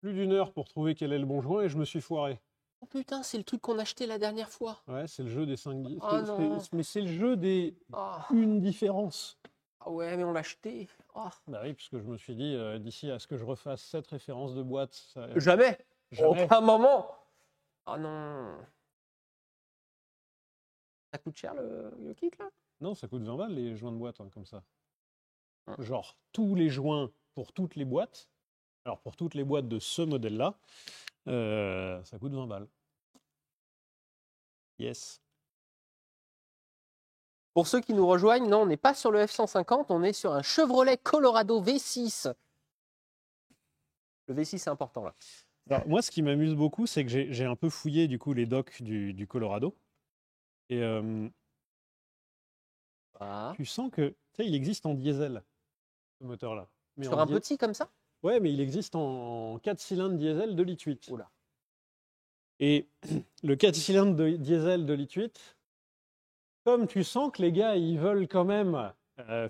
plus d'1 heure pour trouver quel est le bon joint et je me suis foiré. Oh putain, c'est le truc qu'on achetait la dernière fois. Ouais, c'est le jeu des 5 Oh non. mais c'est le jeu des Ah. une différence. Ah ouais, mais on l'a acheté. Oh. Bah oui, parce que je me suis dit, d'ici à ce que je refasse 7 références de boîte, ça... Jamais. Jamais. Aucun moment. Oh non. Ça coûte cher le kit là? Non, ça coûte 20 balles les joints de boîte, hein, comme ça. Ah. Genre, tous les joints pour toutes les boîtes, alors pour toutes les boîtes de ce modèle-là, ça coûte 20 balles. Yes. Pour ceux qui nous rejoignent, non, on n'est pas sur le F-150, on est sur un Chevrolet Colorado V6. Le V6, c'est important là. Alors, moi, ce qui m'amuse beaucoup, c'est que j'ai un peu fouillé du coup les docks du Colorado. Et tu sens que, tu sais, il existe en diesel, ce moteur-là. Mais sur un petit comme ça? Ouais, mais il existe en 4 cylindres diesel 2,8 litres. Oula. Et le 4 cylindres de diesel 2,8 litres, comme tu sens que les gars, ils veulent quand même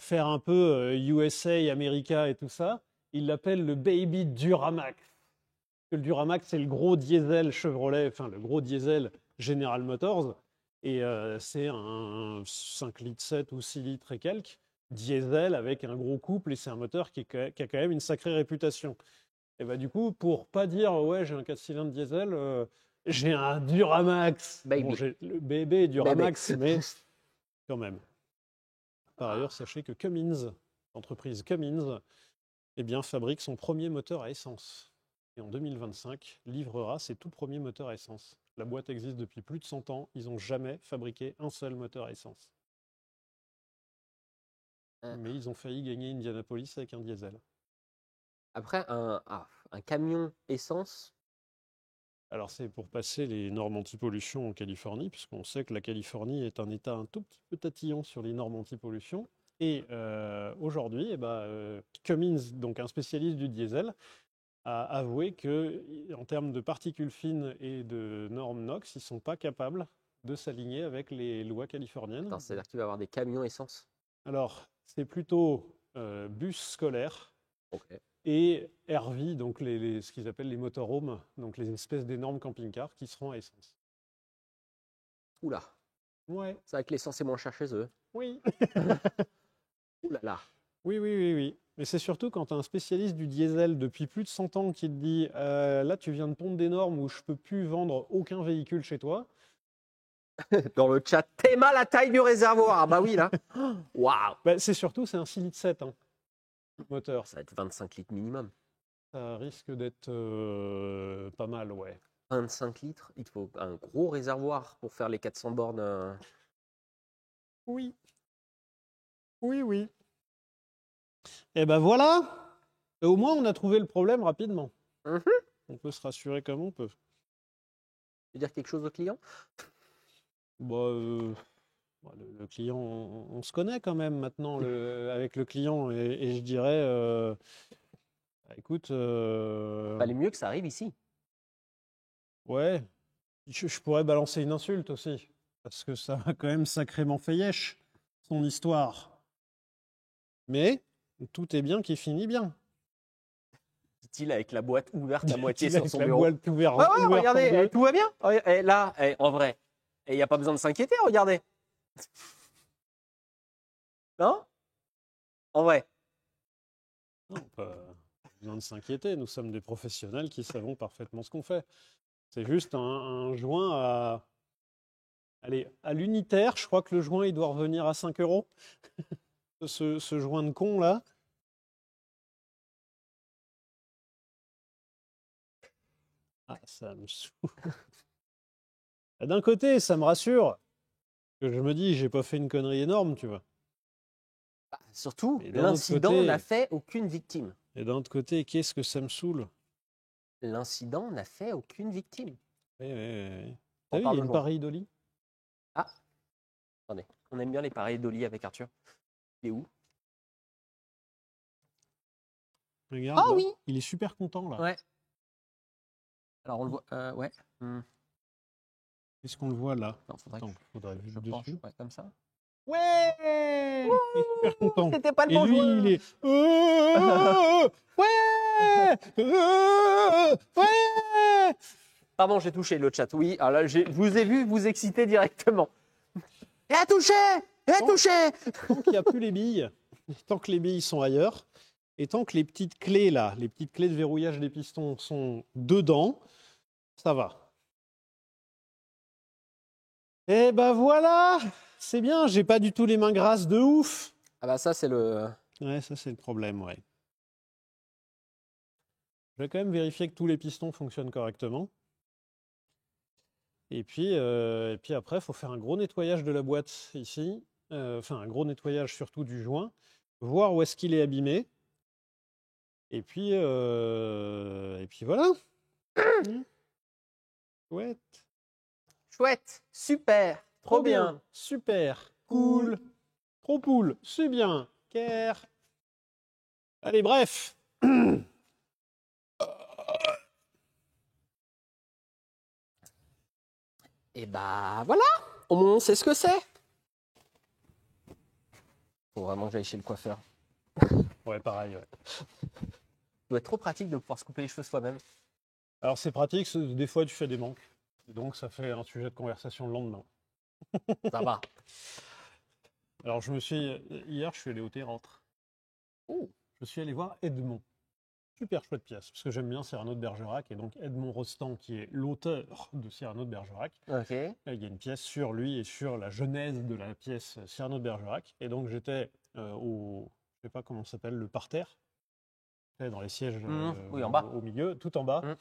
faire un peu USA, America et tout ça, ils l'appellent le Baby Duramax. Le Duramax, c'est le gros diesel Chevrolet, enfin le gros diesel General Motors. Et c'est un 5 litres 7 ou 6 litres et quelques, diesel avec un gros couple, et c'est un moteur qui a quand même une sacrée réputation. Et bah du coup, pour pas dire ouais j'ai un 4 cylindres diesel, j'ai un Duramax. Baby. Bon, j'ai le bébé Duramax, mais quand même. Par ailleurs, sachez que Cummins, l'entreprise Cummins, eh bien, fabrique son premier moteur à essence. Et en 2025, livrera ses tout premiers moteurs à essence. La boîte existe depuis plus de 100 ans. Ils n'ont jamais fabriqué un seul moteur à essence. Mais ils ont failli gagner Indianapolis avec un diesel. Après, un camion essence. Alors c'est pour passer les normes anti-pollution en Californie, puisqu'on sait que la Californie est un État un tout petit peu tatillon sur les normes anti-pollution. Et aujourd'hui, Cummins, donc un spécialiste du diesel, a avoué qu'en termes de particules fines et de normes NOx, ils ne sont pas capables de s'aligner avec les lois californiennes. Attends, c'est-à-dire que tu vas avoir des camions essence? Alors, c'est plutôt bus scolaire. Okay. Et RV, donc ce qu'ils appellent les motorhomes, donc les espèces d'énormes camping-cars qui seront à essence. Oula. Ouais. C'est vrai que l'essence est moins chère chez eux. Oui. Oula là. Oui. Mais c'est surtout quand tu as un spécialiste du diesel depuis plus de 100 ans qui te dit là, tu viens de pondre des normes où je ne peux plus vendre aucun véhicule chez toi. Dans le chat, t'aimes la taille du réservoir? Ah bah oui, là. Waouh. Bah, c'est un 6 litres 7 hein, moteur. Ça va être 25 litres minimum. Ça risque d'être pas mal, ouais. 25 litres, il te faut un gros réservoir pour faire les 400 bornes. Oui. Et ben voilà. Et au moins, on a trouvé le problème rapidement. Mhm. On peut se rassurer comme on peut. Tu veux dire quelque chose au client? Bah, le client, on se connaît quand même maintenant avec le client. Et je dirais, écoute, Fallait mieux que ça arrive ici. ouais, je pourrais balancer une insulte aussi. Parce que ça a quand même sacrément fait yesh, son histoire. Mais tout est bien qui finit bien. Dit-il avec la boîte ouverte à moitié Dit-il sur avec son la bureau. boîte ouverte Ah ouais, en regardez, deux. tout va bien. Là, en vrai, il n'y a pas besoin de s'inquiéter, regardez. Non? En vrai. Non, pas besoin de s'inquiéter. Nous sommes des professionnels qui savons parfaitement ce qu'on fait. C'est juste un joint à. Allez, à l'unitaire, je crois que le joint, il doit revenir à 5 euros. Ce joint de con, là. Ah, ça me saoule. D'un côté, ça me rassure. Que je me dis, j'ai pas fait une connerie énorme, tu vois. Surtout, Et d'un autre l'incident côté- n'a fait aucune victime. Et d'un autre côté, qu'est-ce que ça me saoule? L'incident n'a fait aucune victime. Oui, oui, oui. On T'as vu, il parle y a de une joint. pareille d'Oli. Ah, attendez, on aime bien les pareils d'Oli avec Arthur. Il est où? Regarde, Ah là. oui! Il est super content, là. Ouais. Alors on le voit. Ouais. Qu'est-ce qu'on le voit, là? Non, faudrait Attends, que faudrait je vite penche, dessus. ouais, comme ça. Ouais! Il est super content. C'était pas le Et bon lui, joint. il est... Ouais! Ouais! Pardon, j'ai touché le chat. Oui, alors là, je vous ai vu vous exciter directement. Il a touché! Il a Oh. touché! Tant qu'il n'y a plus les billes, tant que les billes sont ailleurs, et tant que les petites clés, là, les petites clés de verrouillage des pistons sont dedans, ça va. Et ben voilà! C'est bien, j'ai pas du tout les mains grasses de ouf. Ah bah ça, c'est le... Ouais, ça c'est le problème, ouais. Je vais quand même vérifier que tous les pistons fonctionnent correctement. Et puis après, il faut faire un gros nettoyage de la boîte ici. Enfin, un gros nettoyage surtout du joint. Voir où est-ce qu'il est abîmé. Et puis voilà. Chouette. Chouette, super, trop bien. Super. Cool. Trop cool. C'est bien. Care. Allez, bref. Et bah voilà, on sait ce que c'est. Faut vraiment que j'aille chez le coiffeur. Ouais, pareil, ouais. Ça doit être trop pratique de pouvoir se couper les cheveux soi-même. Alors, c'est pratique, des fois, tu fais des manques. Donc, ça fait un sujet de conversation le lendemain. Ça va. Alors, hier, je suis allé au théâtre. Oh. Je suis allé voir Edmond. Super chouette pièce, parce que j'aime bien Cyrano de Bergerac, et donc Edmond Rostand, qui est l'auteur de Cyrano de Bergerac, Ok. il y a une pièce sur lui et sur la genèse de la pièce Cyrano de Bergerac, et donc j'étais je sais pas comment ça s'appelle, le parterre, dans les sièges Oui, en bas. au milieu, tout en bas. Mm.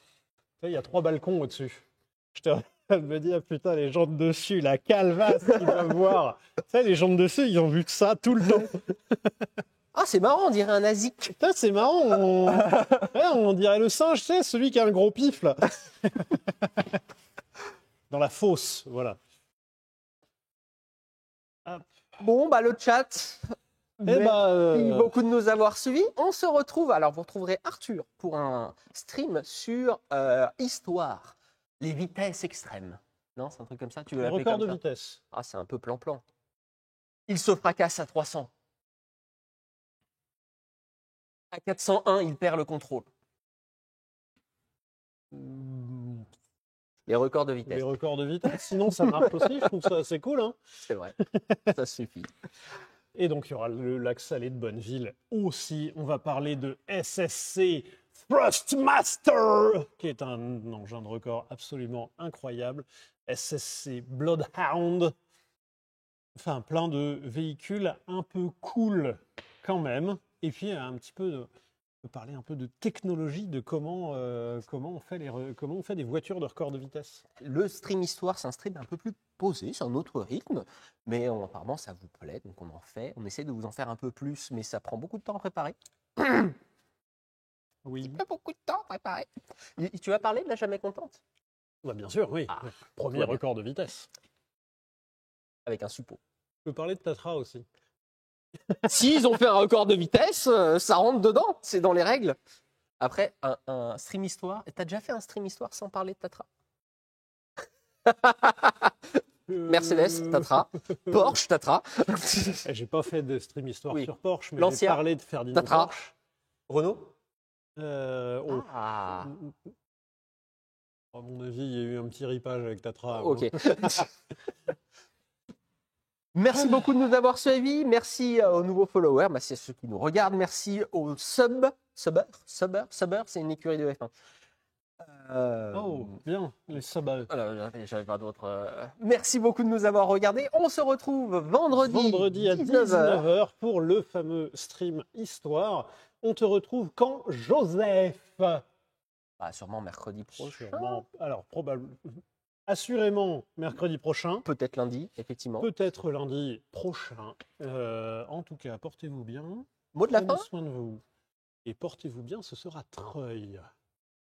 Il y a 3 balcons au-dessus. J'étais en train de me dire, putain, les gens de dessus, la calvasse qu'ils doivent voir. Tu sais, les gens de dessus, ils ont vu que ça tout le temps. Ah, c'est marrant, on dirait un nazi. Putain, c'est marrant, ouais, on dirait le singe, tu sais, celui qui a un gros pif, là. Dans la fosse, voilà. Hop. Bon, bah le chat. Merci beaucoup de nous avoir suivis. On se retrouve. Alors, vous retrouverez Arthur pour un stream sur Histoire, les vitesses extrêmes. Non, c'est un truc comme ça. Tu veux l'appeler Record comme de ça? vitesse. Ah, c'est un peu plan-plan. Il se fracasse à 300. À 401, il perd le contrôle. Les records de vitesse. Les records de vitesse, sinon ça marche aussi, je trouve ça assez cool. Hein. C'est vrai, ça suffit. Et donc il y aura le lac salé de Bonneville aussi. On va parler de SSC Thrustmaster, qui est un engin de record absolument incroyable. SSC Bloodhound. Enfin, plein de véhicules un peu cool quand même. Et puis un petit peu peut parler un peu de technologie, de comment on fait des voitures de record de vitesse. Le stream histoire, c'est un stream un peu plus posé, c'est un autre rythme, mais apparemment ça vous plaît, donc on en fait. On essaie de vous en faire un peu plus, mais ça prend beaucoup de temps à préparer. Oui. Pas beaucoup de temps à préparer. Tu vas parler de la jamais contente Bah, bien sûr, oui. Ah, Premier très bien. record de vitesse. avec un suppôt. Je peux parler de Tatra aussi. S'ils ont fait un record de vitesse, ça rentre dedans, c'est dans les règles. Après, un stream histoire, t'as déjà fait un stream histoire sans parler de Tatra? Mercedes, Tatra, Porsche, Tatra, J'ai pas fait de stream histoire Oui. sur Porsche, mais j'ai Lancia, parlé de Ferdinand Tatra. Porsche. Renault. Oh. Ah, À mon avis, il y a eu un petit ripage avec Tatra. avant. ok. Merci beaucoup de nous avoir suivis. Merci aux nouveaux followers. Merci à ceux qui nous regardent. Merci aux subbers, c'est une écurie de F1. Oh, bien, les sabbats. Voilà, j'avais pas d'autres. Merci beaucoup de nous avoir regardés. On se retrouve vendredi à 19h. 19h pour le fameux stream Histoire. On te retrouve quand, Joseph? Sûrement mercredi prochain. Sûrement. Alors, probablement. Assurément, mercredi prochain. Peut-être lundi, effectivement. Peut-être lundi prochain. En tout cas, portez-vous bien. Mot de la Prenez fin soin de vous. Et portez-vous bien, ce sera Treuil.